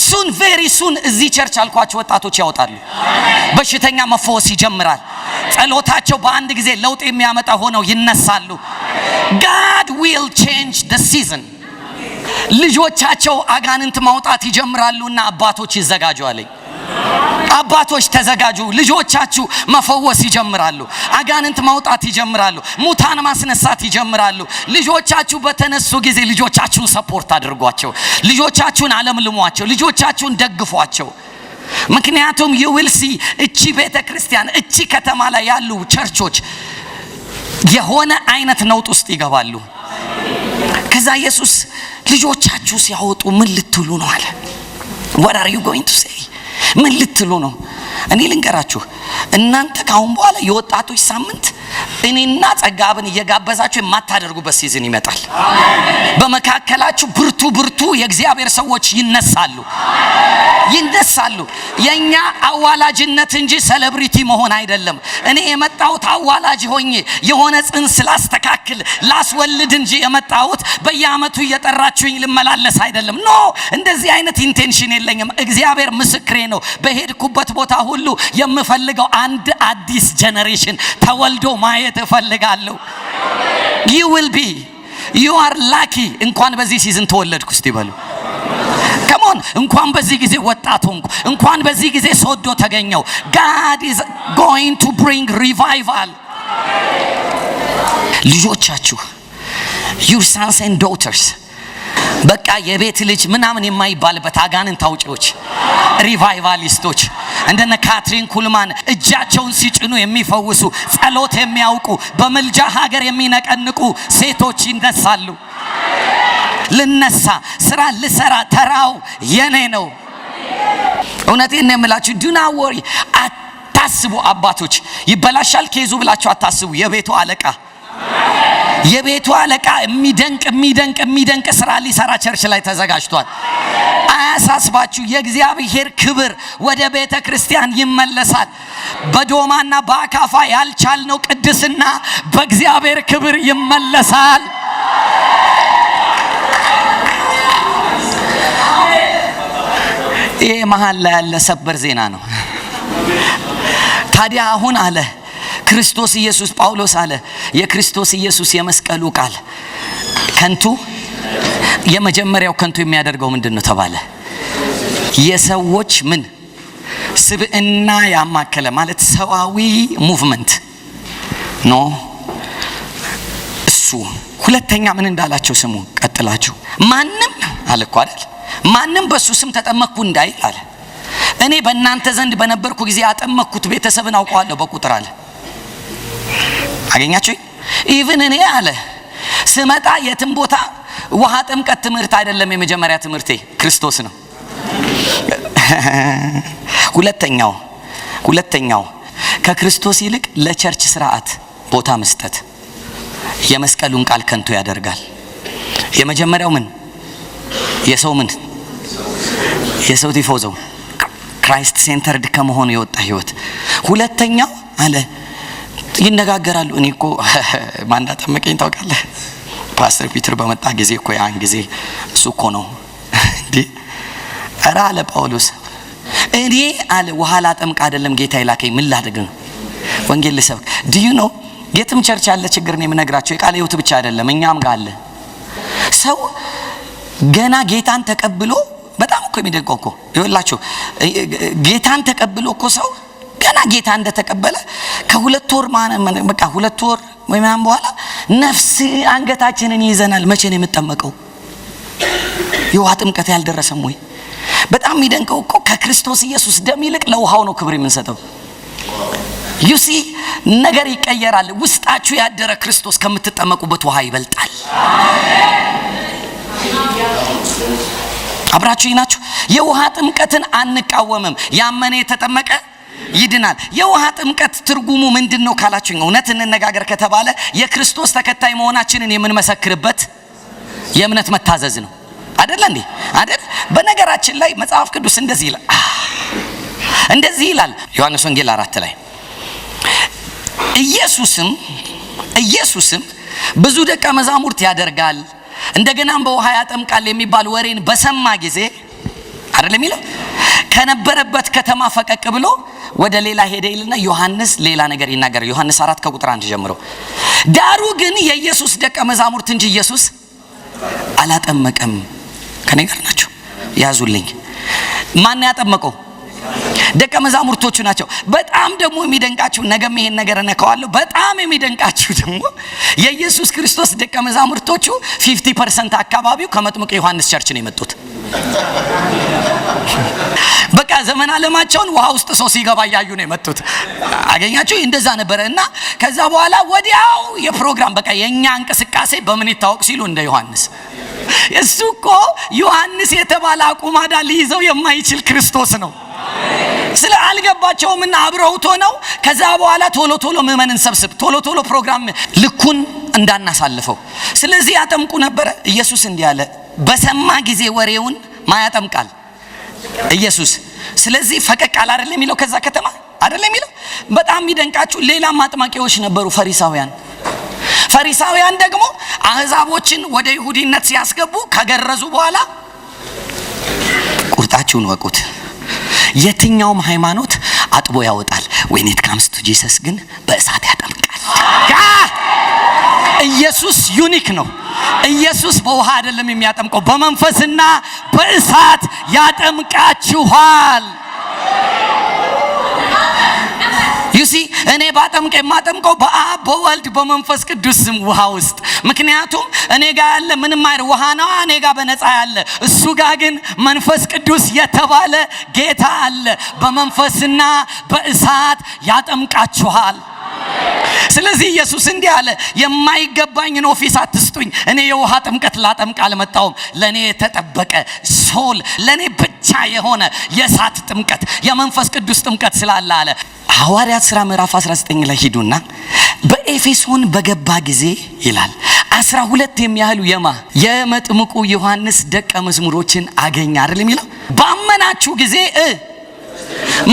ሱን ቬሪ ሱን እዚህ ቸርች አልኳችሁ ወጣቶች ያወጣሉ። በሽተኛ መፈወስ ይጀምራል። ጸሎታቸው በአንድ ጊዜ ለውጥ የሚያመጣ ሆነው ይነሳሉ። God will change the season። ልጆቻቸው አጋንንት ማውጣት ይጀምራሉና አባቶች ይዘጋጁ አለኝ። አባቶች ተዘጋጁ። ልጆቻችሁ መፈወስ ይጀምራሉ። አጋንንት ማውጣት ይጀምራሉ። ሙታን ማስነሳት ይጀምራሉ። ልጆቻችሁ በተነሱ ጊዜ ልጆቻችሁን ሰፖርት አድርጓቸው። ልጆቻችሁን አለምልሟቸው። ልጆቻችሁን ደግፏቸው። ምክንያቱም you will see እቺ ቤተክርስቲያን እቺ ከተማ ላይ ያሉ ቸርቾች የሆነ አይነት ነውጥ ውስጥ ይገባሉ። ከዛ ኢየሱስ ልጆቻችሁ ሲያወጡ ምን ልትሉ ነው አለ። what are you going to say? ምን ልትሉ ነው? እኔ ልንገራችሁ፣ እናንተ ካሁን በኋላ የወጣቶች ሳምንት እኔና ጸጋብን እየጋበዛችሁ የማታደርጉበት ሲዝን ይመጣል። በመካከላችሁ ብርቱ የእግዚአብሔር ሰዎች ይነሳሉ። የኛ አዋላጅነት እንጂ ሴሌብሪቲ መሆን አይደለም። እኔ የመጣሁት አዋላጅ ሆኜ የሆነ ጽንስ ላስተካክል ላስወልድ እንጂ የመጣሁት በየአመቱ እየጠራችሁኝ ልመላለስ አይደለም። ኖ እንደዚህ አይነት ኢንቴንሽን የለኝም። እግዚአብሔር ምስክሬ ነው። በሄድኩበት ቦታ ሁሉ የምፈልገው አንድ አዲስ ጄኔሬሽን ተወልዶ ማየት እፈልጋለሁ። you are lucky እንኳን በዚህ ሲዝን ተወለድኩ እስቲ በሉ። ከሞን እንኳን በዚህ ጊዜ ወጣት ሆንኩ። እንኳን በዚህ ጊዜ ሶዶ ተገኘው። God is going to bring revival። ልጆቻችሁ your sons and daughters በቃ የቤት ልጅ ምናምን የማይባልበት አጋንንት አውጪዎች ሪቫይቫሊስቶች እንደነ ካትሪን ኩልማን እጃቸውን ሲጭኑ የሚፈውሱ ጸሎት የሚያውቁ በመልጃ ሀገር የሚነቀንቁ ሴቶች ይነሳሉ። ልነሳ ስራ ልሰራ ተራው የኔ ነው። እውነቴን ነው የምላችሁ። do not worry አታስቡ። አባቶች ይበላሻል ኬዙ ብላችሁ አታስቡ። የቤቱ አለቃ የሚደንቅ ስራ ሊሰራ ቸርች ላይ ተዘጋጅቷል። አያሳስባችሁ። የእግዚአብሔር ክብር ወደ ቤተ ክርስቲያን ይመለሳል። በዶማና በአካፋ ያልቻልነው ቅድስና በእግዚአብሔር ክብር ይመለሳል። ይሄ መሃል ላይ ያለ ሰበር ዜና ነው። ታዲያ አሁን አለ ክርስቶስ ኢየሱስ ጳውሎስ አለ የክርስቶስ ኢየሱስ የመስቀሉ ቃል ከንቱ የመጀመሪያው ከንቱ የሚያደርገው ምንድነው ተባለ? የሰዎች ምን ስብዕና ያማከለ ማለት ሰዋዊ ሙቭመንት ኖ እሱ። ሁለተኛ ምን እንዳላቸው ስሙ ቀጥላችሁ ማንም አለ እኮ አይደል? ማንም በሱ ስም ተጠመቅኩ እንዳይል አለ። እኔ በእናንተ ዘንድ በነበርኩ ጊዜ አጠመቅኩት ቤተሰብን አውቀዋለሁ በቁጥር አለ። አገኛችሁ? ኢቭን እኔ አለ ስመጣ የትም ቦታ ውሃ ጥምቀት ትምህርት አይደለም የመጀመሪያ ትምህርቴ ክርስቶስ ነው። ሁለተኛው ከክርስቶስ ይልቅ ለቸርች ስርዓት ቦታ መስጠት የመስቀሉን ቃል ከንቱ ያደርጋል። የመጀመሪያው ምን የሰው ቲፎዞ ክራይስት ሴንተርድ ከመሆኑ የወጣ ህይወት። ሁለተኛው አለ ይነጋገራሉ። እኔ እኮ ማን እንዳጠመቀኝ ታውቃለህ? ፓስተር ፒተር በመጣ ጊዜ እኮ ያን ጊዜ እሱ እኮ ነው እንዴ አራ አለ ጳውሎስ። እኔ አለ ውሃ ላጠምቅ አይደለም ጌታ ይላከኝ ምን ላድርግ ነው? ወንጌል ልሰብክ። do you know የትም ቸርች ያለ ችግር ነው የምነግራቸው። የቃለ ሕይወት ብቻ አይደለም እኛም ጋር አለ። ሰው ገና ጌታን ተቀብሎ በጣም እኮ የሚደንቀው እኮ ይኸውላችሁ ጌታን ተቀብሎ እኮ ሰው ገና ጌታ እንደተቀበለ ከሁለት ወር በቃ 2 ወር ወይ ምናምን በኋላ ነፍስ አንገታችንን ይዘናል። መቼ ነው የምጠመቀው? የውሃ ጥምቀት ያልደረሰም ወይ? በጣም የሚደንቀው እኮ ከክርስቶስ ኢየሱስ ደም ይልቅ ለውሃው ነው ክብር የምንሰጠው። ዩሲ ነገር ይቀየራል። ውስጣችሁ ያደረ ክርስቶስ ከምትጠመቁበት ውሃ ይበልጣል። አብራችሁ ናችሁ። የውሃ ጥምቀትን አንቃወምም። ያመነ የተጠመቀ ይድናል። የውሃ ጥምቀት ትርጉሙ ምንድነው ካላችሁኝ፣ እውነት እንነጋገር ከተባለ የክርስቶስ ተከታይ መሆናችንን የምንመሰክርበት የእምነት መታዘዝ ነው። አይደል እንዴ? አይደል? በነገራችን ላይ መጽሐፍ ቅዱስ እንደዚህ ይላል ዮሐንስ ወንጌል 4 ላይ ኢየሱስም ብዙ ደቀ መዛሙርት ያደርጋል እንደገናም በውሃ ያጠምቃል የሚባል ወሬን በሰማ ጊዜ አይደል የሚለው ከነበረበት ከተማ ፈቀቅ ብሎ ወደ ሌላ ሄደ ይልና ዮሐንስ ሌላ ነገር ይናገራል። ዮሐንስ 4 ከቁጥር 1 ጀምሮ ዳሩ ግን የኢየሱስ ደቀ መዛሙርት እንጂ ኢየሱስ አላጠመቀም። ከኔ ጋር ናቸው? ያዙልኝ። ማን ያጠመቀው? ደቀ መዛሙርቶቹ ናቸው። በጣም ደግሞ የሚደንቃችሁ ነገም ይሄን ነገር እነካዋለሁ። በጣም የሚደንቃችሁ ደግሞ የኢየሱስ ክርስቶስ ደቀ መዛሙርቶቹ 50% አካባቢው ከመጥምቁ ዮሐንስ ቸርች ነው የመጡት። በቃ ዘመን ዓለማቸውን ውሃ ውስጥ ሰው ሲገባ ያዩ ነው የመጡት። አገኛችሁ? እንደዛ ነበር። እና ከዛ በኋላ ወዲያው የፕሮግራም በቃ የኛ እንቅስቃሴ በምን ይታወቅ ሲሉ እንደ ዮሐንስ። እሱ እኮ ዮሐንስ የተባለ አቁማዳ ሊይዘው የማይችል ክርስቶስ ነው። ስለ አልገባቸውምና አብረውት ሆነው ከዛ በኋላ ቶሎ ምእመንን ሰብስብ፣ ቶሎ ፕሮግራም ልኩን እንዳናሳልፈው። ስለዚህ ያጠምቁ ነበረ። ኢየሱስ እንዲህ አለ፣ በሰማ ጊዜ ወሬውን ማያጠምቃል ኢየሱስ። ስለዚህ ፈቀቅ አለ አይደል የሚለው ከዛ ከተማ አይደል የሚለው። በጣም የሚደንቃችሁ ሌላም አጥማቂዎች ነበሩ፣ ፈሪሳውያን ደግሞ አህዛቦችን ወደ ይሁዲነት ሲያስገቡ ከገረዙ በኋላ ቁርጣችሁን ወቁት፣ የትኛውም ሃይማኖት አጥቦ ያወጣል፣ when it comes to Jesus ግን በእሳት ያጠምቃል። ኢየሱስ ዩኒክ ነው። ኢየሱስ በውሃ አይደለም የሚያጠምቀው፣ በመንፈስና በእሳት ያጠምቃችኋል። ዩሲ እኔ ባጠምቅ የማጠምቀው በአብ በወልድ በመንፈስ ቅዱስ ስም ውሃ ውስጥ። ምክንያቱም እኔ ጋር ያለ ምንም አይደል ውሃ ነው፣ እኔ ጋር በነፃ ያለ፣ እሱ ጋር ግን መንፈስ ቅዱስ የተባለ ጌታ አለ። በመንፈስና በእሳት ያጠምቃችኋል። ስለዚህ ኢየሱስ እንዲህ አለ፣ የማይገባኝን ኦፊስ አትስጡኝ። እኔ የውሃ ጥምቀት ላጠምቅ አልመጣሁም። ለኔ የተጠበቀ ሶል፣ ለኔ ብቻ የሆነ የእሳት ጥምቀት የመንፈስ ቅዱስ ጥምቀት ስላለ አለ። ሐዋርያት ሥራ ምዕራፍ 19 ላይ ሂዱና በኤፌሶን በገባ ጊዜ ይላል 12 የሚያህሉ የመጥምቁ ዮሐንስ ደቀ መዝሙሮችን አገኘ አይደል የሚለው። ባመናችሁ ጊዜ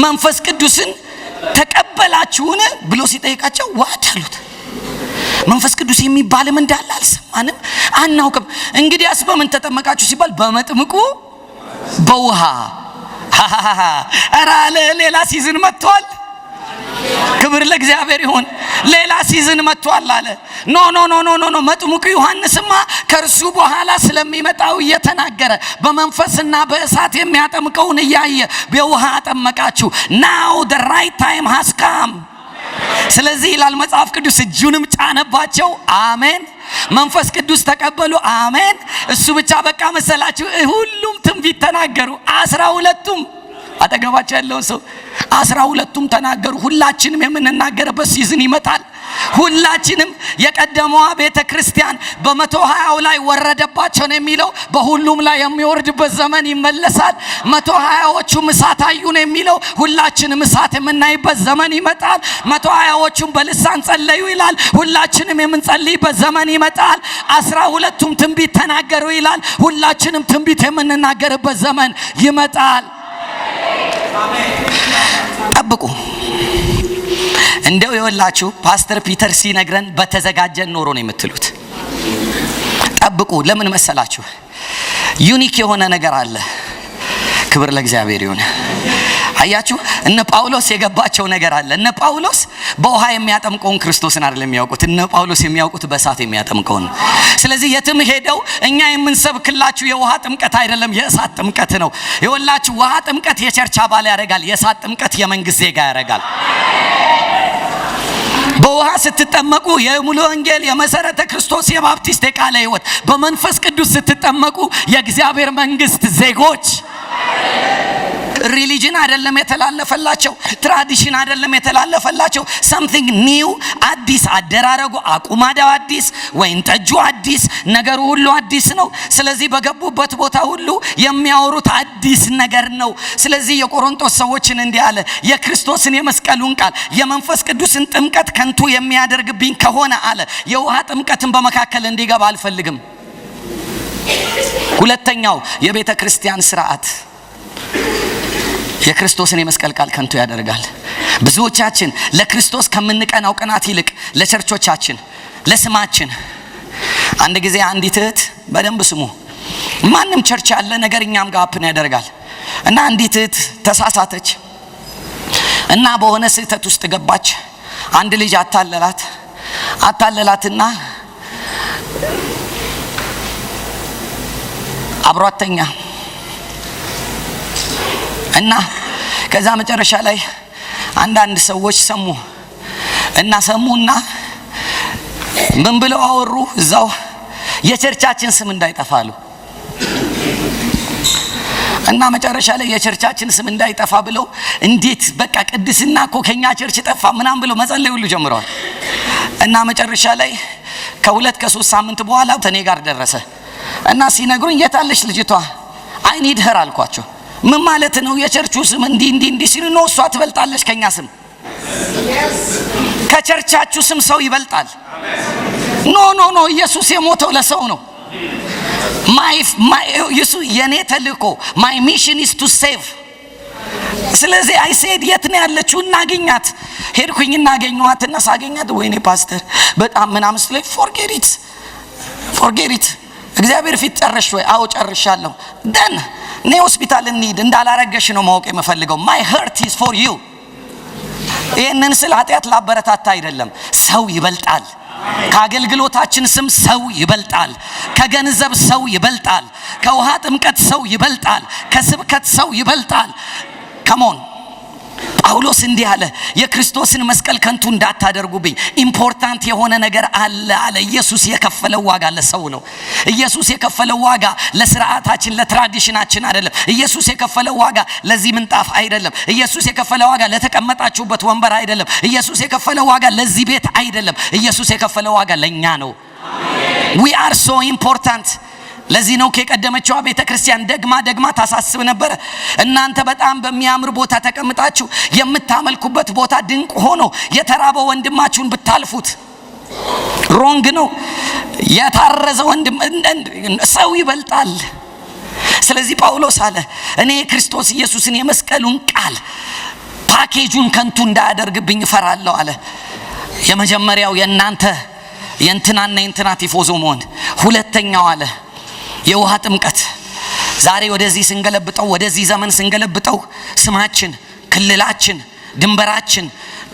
መንፈስ ቅዱስን ተቀበላችሁን ብሎ ሲጠይቃቸው ዋት አሉት። መንፈስ ቅዱስ የሚባልም እንዳለ አልሰማንም አናውቅም። እንግዲያስ በምን ተጠመቃችሁ ሲባል በመጥምቁ በውሃ። ኧረ ሌላ ሲዝን መጥቷል። ክብር ለእግዚአብሔር ይሁን። ሌላ ሲዝን መጥቷል አለ። ኖ መጥምቁ ዮሐንስማ ከእርሱ በኋላ ስለሚመጣው እየተናገረ በመንፈስና በእሳት የሚያጠምቀውን እያየ በውሃ አጠመቃችሁ። now the right time has come። ስለዚህ ይላል መጽሐፍ ቅዱስ እጁንም ጫነባቸው። አሜን። መንፈስ ቅዱስ ተቀበሉ። አሜን። እሱ ብቻ በቃ መሰላችሁ? ሁሉም ትንቢት ተናገሩ። 12ቱም አጠገባቸው ያለው ሰው 12ቱም ተናገሩ። ሁላችንም የምንናገርበት ሲዝን ይመጣል። ሁላችንም የቀደመዋ ቤተ ክርስቲያን በ120 ላይ ወረደባቸው ነው የሚለው። በሁሉም ላይ የሚወርድበት ዘመን ይመለሳል። 120ዎቹም እሳት አዩ ነው የሚለው። ሁላችንም እሳት የምናይበት ዘመን ይመጣል። 120ዎቹም በልሳን ጸለዩ ይላል። ሁላችንም የምንጸልይበት ዘመን ይመጣል። 12ቱም ትንቢት ተናገሩ ይላል። ሁላችንም ትንቢት የምንናገርበት ዘመን ይመጣል። ጠብቁ። እንደው ይወላችሁ ፓስተር ፒተር ሲነግረን በተዘጋጀን ኖሮ ነው የምትሉት። ጠብቁ። ለምን መሰላችሁ? ዩኒክ የሆነ ነገር አለ። ክብር ለእግዚአብሔር ይሁን። አያችሁ፣ እነ ጳውሎስ የገባቸው ነገር አለ። እነ ጳውሎስ በውሃ የሚያጠምቀውን ክርስቶስን አይደለም የሚያውቁት። እነ ጳውሎስ የሚያውቁት በእሳት የሚያጠምቀውን። ስለዚህ የትም ሄደው እኛ የምንሰብክላችሁ የውሃ ጥምቀት አይደለም የእሳት ጥምቀት ነው። ይወላችሁ ውሃ ጥምቀት የቸርች አባል ያደርጋል። የእሳት ጥምቀት የመንግስት ዜጋ ያደርጋል። በውሃ ስትጠመቁ የሙሉ ወንጌል የመሰረተ ክርስቶስ የባፕቲስት የቃለ ሕይወት፣ በመንፈስ ቅዱስ ስትጠመቁ የእግዚአብሔር መንግስት ዜጎች። ሪሊጅን አይደለም የተላለፈላቸው፣ ትራዲሽን አይደለም የተላለፈላቸው። something new አዲስ አደራረጉ፣ አቁማዳው አዲስ፣ ወይን ጠጁ አዲስ፣ ነገሩ ሁሉ አዲስ ነው። ስለዚህ በገቡበት ቦታ ሁሉ የሚያወሩት አዲስ ነገር ነው። ስለዚህ የቆሮንቶስ ሰዎችን እንዲህ አለ፣ የክርስቶስን የመስቀሉን ቃል የመንፈስ ቅዱስን ጥምቀት ከንቱ የሚያደርግብኝ ከሆነ አለ የውሃ ጥምቀትን በመካከል እንዲገባ አልፈልግም። ሁለተኛው የቤተ ክርስቲያን ስርዓት የክርስቶስን የመስቀል ቃል ከንቱ ያደርጋል። ብዙዎቻችን ለክርስቶስ ከምንቀናው ቅናት ይልቅ ለቸርቾቻችን፣ ለስማችን። አንድ ጊዜ አንዲት እህት በደንብ ስሙ፣ ማንም ቸርች ያለ ነገር እኛም ጋር አፕን ያደርጋል። እና አንዲት እህት ተሳሳተች እና በሆነ ስህተት ውስጥ ገባች። አንድ ልጅ አታለላትና አብሯተኛ እና ከዛ መጨረሻ ላይ አንዳንድ ሰዎች ሰሙና ምን ብለው አወሩ? እዛው የቸርቻችን ስም እንዳይጠፋሉ እና መጨረሻ ላይ የቸርቻችን ስም እንዳይጠፋ ብለው እንዴት በቃ ቅድስና እኮ ከኛ ቸርች ጠፋ ምናምን ብለው መጸለይ ሁሉ ጀምረዋል። እና መጨረሻ ላይ ከ2-3 ሳምንት በኋላ ተኔ ጋር ደረሰ እና ሲነግሩኝ የታለች ልጅቷ? አይ ኒድ ሄር አልኳቸው። ምን ማለት ነው? የቸርቹ ስም እንዲህ ሲሉ ነው እሷ ትበልጣለች ከኛ ስም። ከቸርቻችሁ ስም ሰው ይበልጣል። ኖ ኢየሱስ የሞተው ለሰው ነው። የኔ ተልእኮ my mission is to save። ስለዚህ አይ ሴድ የት ነው ያለችው? እናገኛት። ሄድኩኝ እናገኘዋትና ሳገኛት ወይኔ ፓስተር በጣም ምናምን ስለ forget it እግዚአብሔር ፊት ጨረሽ ወይ? አዎ ጨርሻለሁ። ደን ነይ ሆስፒታል እንሂድ። እንዳላረገሽ ነው ማወቅ የምፈልገው። my heart is for you። ይሄንን ስለ ኃጢአት ላበረታታ አይደለም። ሰው ይበልጣል። ከአገልግሎታችን ስም ሰው ይበልጣል። ከገንዘብ ሰው ይበልጣል። ከውሃ ጥምቀት ሰው ይበልጣል። ከስብከት ሰው ይበልጣል። ከሞን ጳውሎስ እንዲህ አለ፣ የክርስቶስን መስቀል ከንቱ እንዳታደርጉብኝ። ኢምፖርታንት የሆነ ነገር አለ። ኢየሱስ የከፈለው ዋጋ ለሰው ነው። ኢየሱስ የከፈለው ዋጋ ለስርዓታችን ለትራዲሽናችን አይደለም። ኢየሱስ የከፈለው ዋጋ ለዚህ ምንጣፍ አይደለም። ኢየሱስ የከፈለው ዋጋ ለተቀመጣችሁበት ወንበር አይደለም። ኢየሱስ የከፈለው ዋጋ ለዚህ ቤት አይደለም። ኢየሱስ የከፈለው ዋጋ ለኛ ነው። we are so important። ለዚህ ነው ከቀደመችው ቤተ ክርስቲያን ደግማ ታሳስብ ነበር። እናንተ በጣም በሚያምር ቦታ ተቀምጣችሁ የምታመልኩበት ቦታ ድንቅ ሆኖ የተራበው ወንድማችሁን ብታልፉት ሮንግ ነው። የታረዘ ወንድም ሰው ይበልጣል። ስለዚህ ጳውሎስ አለ እኔ የክርስቶስ ኢየሱስን የመስቀሉን ቃል ፓኬጁን ከንቱ እንዳያደርግብኝ እፈራለሁ አለ። የመጀመሪያው የእናንተ የእንትናና የእንትና ቲፎዞ መሆን። ሁለተኛው አለ የውሃ ጥምቀት። ዛሬ ወደዚህ ስንገለብጠው ወደዚህ ዘመን ስንገለብጠው ስማችን፣ ክልላችን፣ ድንበራችን፣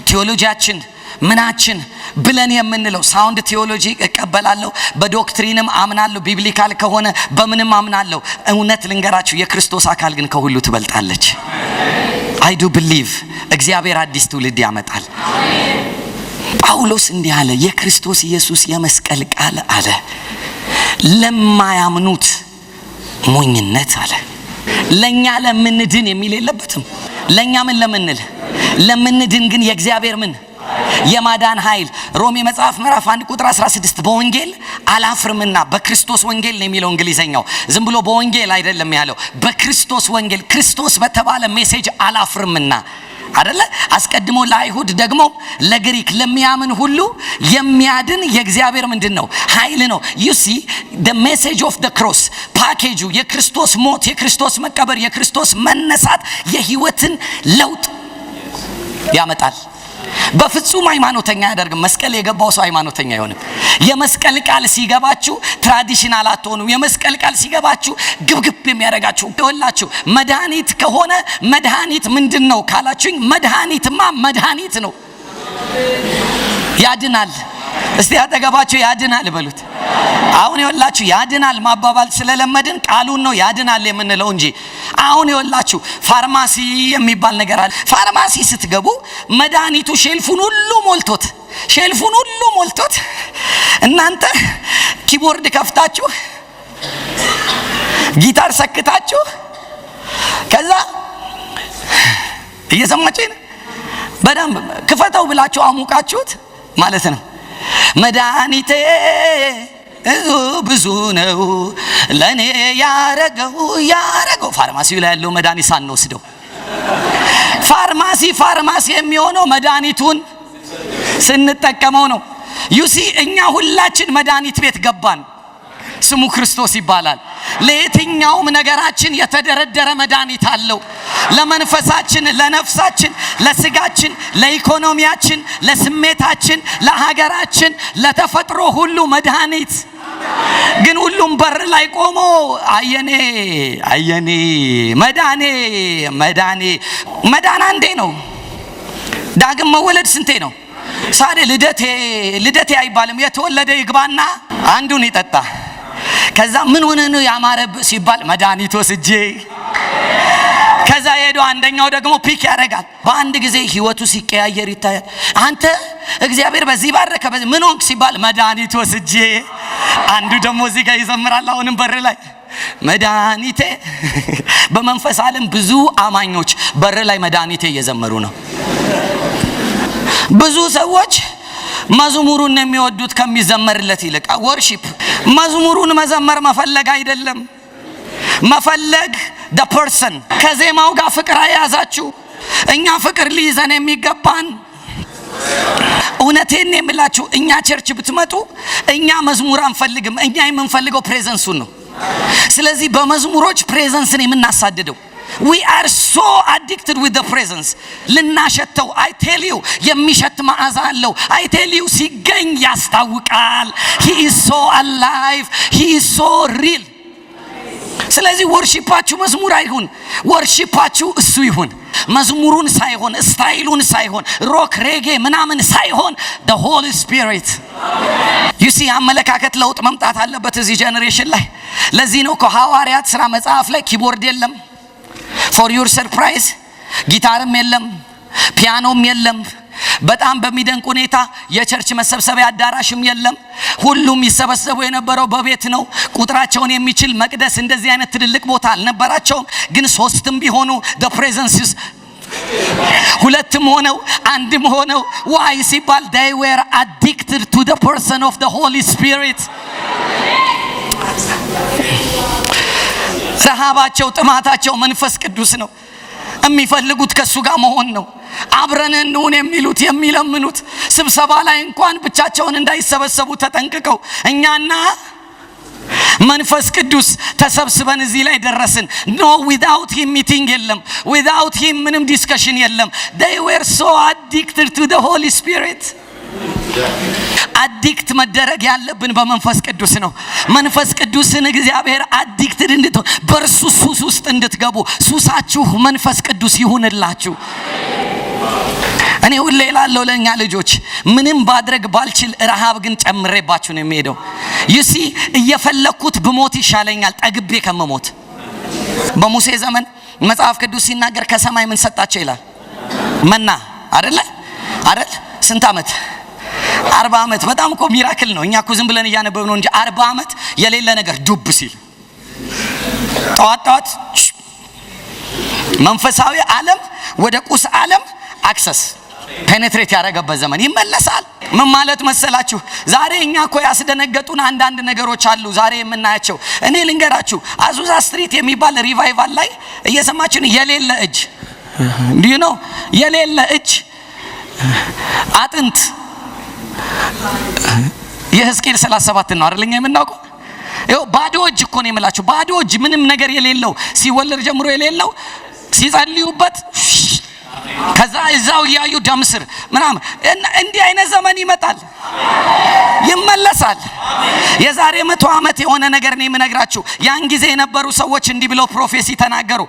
ቴዎሎጂያችን ምናችን ብለን የምንለው ሳውንድ ቴዎሎጂ እቀበላለሁ፣ በዶክትሪንም አምናለሁ፣ ቢብሊካል ከሆነ በምንም አምናለሁ። እውነት ልንገራችሁ የክርስቶስ አካል ግን ከሁሉ ትበልጣለች። I do believe እግዚአብሔር አዲስ ትውልድ ያመጣል። ጳውሎስ እንዲህ አለ፣ የክርስቶስ ኢየሱስ የመስቀል ቃል አለ ለማያምኑት ሞኝነት አለ። ለኛ ለምንድን የሚል የለበትም። ለኛ ምን ለምንድን ግን የእግዚአብሔር ምን የማዳን ኃይል። ሮሜ መጽሐፍ ምዕራፍ 1 ቁጥር 16 በወንጌል አላፍርምና በክርስቶስ ወንጌል ነው የሚለው እንግሊዘኛው። ዝም ብሎ በወንጌል አይደለም ያለው፣ በክርስቶስ ወንጌል ክርስቶስ በተባለ ሜሴጅ አላፍርምና አይደለ? አስቀድሞ ለአይሁድ ደግሞ ለግሪክ ለሚያምን ሁሉ የሚያድን የእግዚአብሔር ምንድነው? ኃይል ነው። you see the message of the cross ፓኬጁ የክርስቶስ ሞት፣ የክርስቶስ መቀበር፣ የክርስቶስ መነሳት የህይወትን ለውጥ ያመጣል። በፍጹም ሃይማኖተኛ ያደርግ። መስቀል የገባው ሰው ሃይማኖተኛ አይሆንም። የመስቀል ቃል ሲገባችሁ ትራዲሽናል አትሆኑ። የመስቀል ቃል ሲገባችሁ ግብግብ የሚያደርጋችሁ ይወላችሁ መድኃኒት ከሆነ መድኃኒት ምንድነው ካላችሁኝ፣ መድኃኒትማ መድኃኒት ነው። ያድናል። እስቲ አጠገባችሁ ያድናል በሉት። አሁን ይወላችሁ ያድናል ማባባል ስለለመድን ቃሉን ነው ያድናል የምንለው እንጂ አሁን ይወላችሁ ፋርማሲ የሚባል ነገር አለ። ፋርማሲ ስትገቡ መድኃኒቱ ሼልፉን ሁሉ ሞልቶት እናንተ ኪቦርድ ከፍታችሁ ጊታር ሰክታችሁ ከዛ እየሰማችሁ ነው? በደንብ ክፈተው ብላችሁ አሙቃችሁት ማለት ነው። መድኃኒቴ ብዙ ነው ለኔ ያረገው ፋርማሲው ላይ ያለው መድኃኒት ሳንወስደው ፋርማሲ የሚሆነው መድኃኒቱን ስንጠቀመው ነው። ዩሲ እኛ ሁላችን መድኃኒት ቤት ገባን። ስሙ ክርስቶስ ይባላል። ለየትኛውም ነገራችን የተደረደረ መድኃኒት አለው። ለመንፈሳችን፣ ለነፍሳችን፣ ለስጋችን፣ ለኢኮኖሚያችን፣ ለስሜታችን፣ ለሀገራችን፣ ለተፈጥሮ ሁሉ መድኃኒት። ግን ሁሉም በር ላይ ቆሞ አየኔ መዳን አንዴ ነው። ዳግም መወለድ ስንቴ ነው? ሳዴ ልደቴ አይባልም። የተወለደ ይግባና አንዱን ይጠጣ። ከዛ ምን ሆነ ነው ያማረብ ሲባል መድኃኒት ወስጄ፣ ከዛ ሄዶ አንደኛው ደግሞ ፒክ ያደርጋል። በአንድ ጊዜ ህይወቱ ሲቀያየር ይታያል። አንተ እግዚአብሔር በዚህ ባረከ፣ በዚህ ምን ሆንክ ሲባል መድኃኒት ወስጄ። አንዱ ደግሞ እዚህ ጋር ይዘምራል። አሁንም በር ላይ መድኃኒቴ። በመንፈስ ዓለም ብዙ አማኞች በር ላይ መድኃኒቴ እየዘመሩ ነው። ብዙ ሰዎች መዝሙሩን የሚወዱት ከሚዘመርለት ይልቅ ወርሺፕ። መዝሙሩን መዘመር መፈለግ አይደለም፣ መፈለግ the person። ከዜማው ጋር ፍቅር አያዛችሁ። እኛ ፍቅር ሊይዘን የሚገባን እውነቴን የምላችሁ፣ እኛ ቸርች ብትመጡ እኛ መዝሙር አንፈልግም። እኛ የምንፈልገው ፕሬዘንሱን ነው። ስለዚህ በመዝሙሮች ፕሬዘንስን የምናሳድደው we are so addicted with the presence። ልናሸተው I tell you የሚሸት መዓዛ አለው። I tell you ሲገኝ ያስታውቃል። he is so alive, he is so real። ስለዚህ ወርሺፓችሁ መዝሙር አይሁን፣ ወርሺፓችሁ እሱ ይሁን። መዝሙሩን ሳይሆን ስታይሉን ሳይሆን ሮክ ሬጌ ምናምን ሳይሆን the Holy Spirit። you see አመለካከት ለውጥ መምጣት አለበት እዚህ ጄኔሬሽን ላይ። ለዚህ ነው ከሐዋርያት ሥራ መጽሐፍ ላይ ኪቦርድ የለም፣ for your surprise ጊታርም የለም፣ ፒያኖም የለም። በጣም በሚደንቅ ሁኔታ የቸርች መሰብሰቢያ አዳራሽም የለም። ሁሉም ይሰበሰቡ የነበረው በቤት ነው። ቁጥራቸውን የሚችል መቅደስ እንደዚህ አይነት ትልልቅ ቦታ አልነበራቸውም። ግን ሶስትም ቢሆኑ the presence is ሁለትም ሆነው አንድም ሆነው why ሲባል they were addicted to the person of the Holy Spirit። ረሃባቸው ጥማታቸው መንፈስ ቅዱስ ነው። የሚፈልጉት ከሱ ጋር መሆን ነው። አብረን እንሁን የሚሉት የሚለምኑት። ስብሰባ ላይ እንኳን ብቻቸውን እንዳይሰበሰቡ ተጠንቅቀው እኛና መንፈስ ቅዱስ ተሰብስበን እዚህ ላይ ደረስን። no without him meeting የለም፣ without him ምንም ዲስከሽን የለም። they were so addicted to the Holy Spirit። አዲክት መደረግ ያለብን በመንፈስ ቅዱስ ነው። መንፈስ ቅዱስን እግዚአብሔር አዲክትድ እንድትሆን በእርሱ ሱስ ውስጥ እንድትገቡ ሱሳችሁ መንፈስ ቅዱስ ይሁንላችሁ። እኔ ሁሌ እላለሁ ለእኛ ልጆች ምንም ባድረግ ባልችል ረሃብ ግን ጨምሬባችሁ ነው የሚሄደው። ይሲ እየፈለኩት ብሞት ይሻለኛል ጠግቤ ከመሞት። በሙሴ ዘመን መጽሐፍ ቅዱስ ሲናገር ከሰማይ ምን ሰጣቸው ይላል? መና አይደል? ስንት ዓመት? 40 ዓመት። በጣም እኮ ሚራክል ነው። እኛ እኮ ዝም ብለን እያነበብ ነው እንጂ 40 ዓመት የሌለ ነገር ዱብ ሲል ጠዋት መንፈሳዊ ዓለም ወደ ቁስ ዓለም አክሰስ ፔኔትሬት ያደረገበት ዘመን ይመለሳል። ምን ማለት መሰላችሁ? ዛሬ እኛ እኮ ያስደነገጡን አንዳንድ ነገሮች አሉ ዛሬ የምናያቸው። እኔ ልንገራችሁ፣ አዙዛ ስትሪት የሚባል ሪቫይቫል ላይ እየሰማችሁ የሌለ እጅ እንዲሁ ነው። የሌለ እጅ አጥንት የሕዝቅኤል 37 ነው አይደለኛ የምናውቀው። ይኸው ባዶ እጅ እኮ ነው የምላችሁ። ባዶ እጅ ምንም ነገር የሌለው ሲወለድ ጀምሮ የሌለው ሲጸልዩበት ከዛ እዛው ያዩ ደምስር ምናምን እንዲህ አይነት ዘመን ይመጣል፣ ይመለሳል። የዛሬ 100 ዓመት የሆነ ነገር ነው የምነግራችሁ። ያን ጊዜ የነበሩ ሰዎች እንዲህ ብለው ፕሮፌሲ ተናገሩ።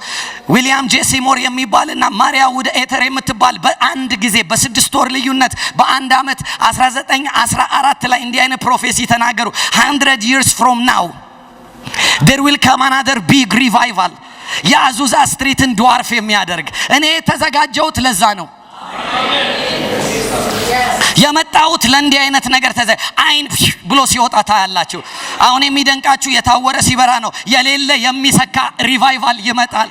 ዊሊያም ጄ ሲሞር የሚባልና ማሪያ ውድ ኤተር የምትባል በአንድ ጊዜ በ6 ወር ልዩነት በአንድ ዓመት 1914 ላይ እንዲህ አይነት ፕሮፌሲ ተናገሩ። 100 years from now there will come another big revival። የአዙዛ ስትሪትን ድዋርፍ የሚያደርግ እኔ ተዘጋጀሁት። ለዛ ነው የመጣሁት ለእንዲህ አይነት ነገር። አይን ብሎ ሲወጣ ታያላችሁ። አሁን የሚደንቃችሁ የታወረ ሲበራ ነው። የሌለ የሚሰካ ሪቫይቫል ይመጣል።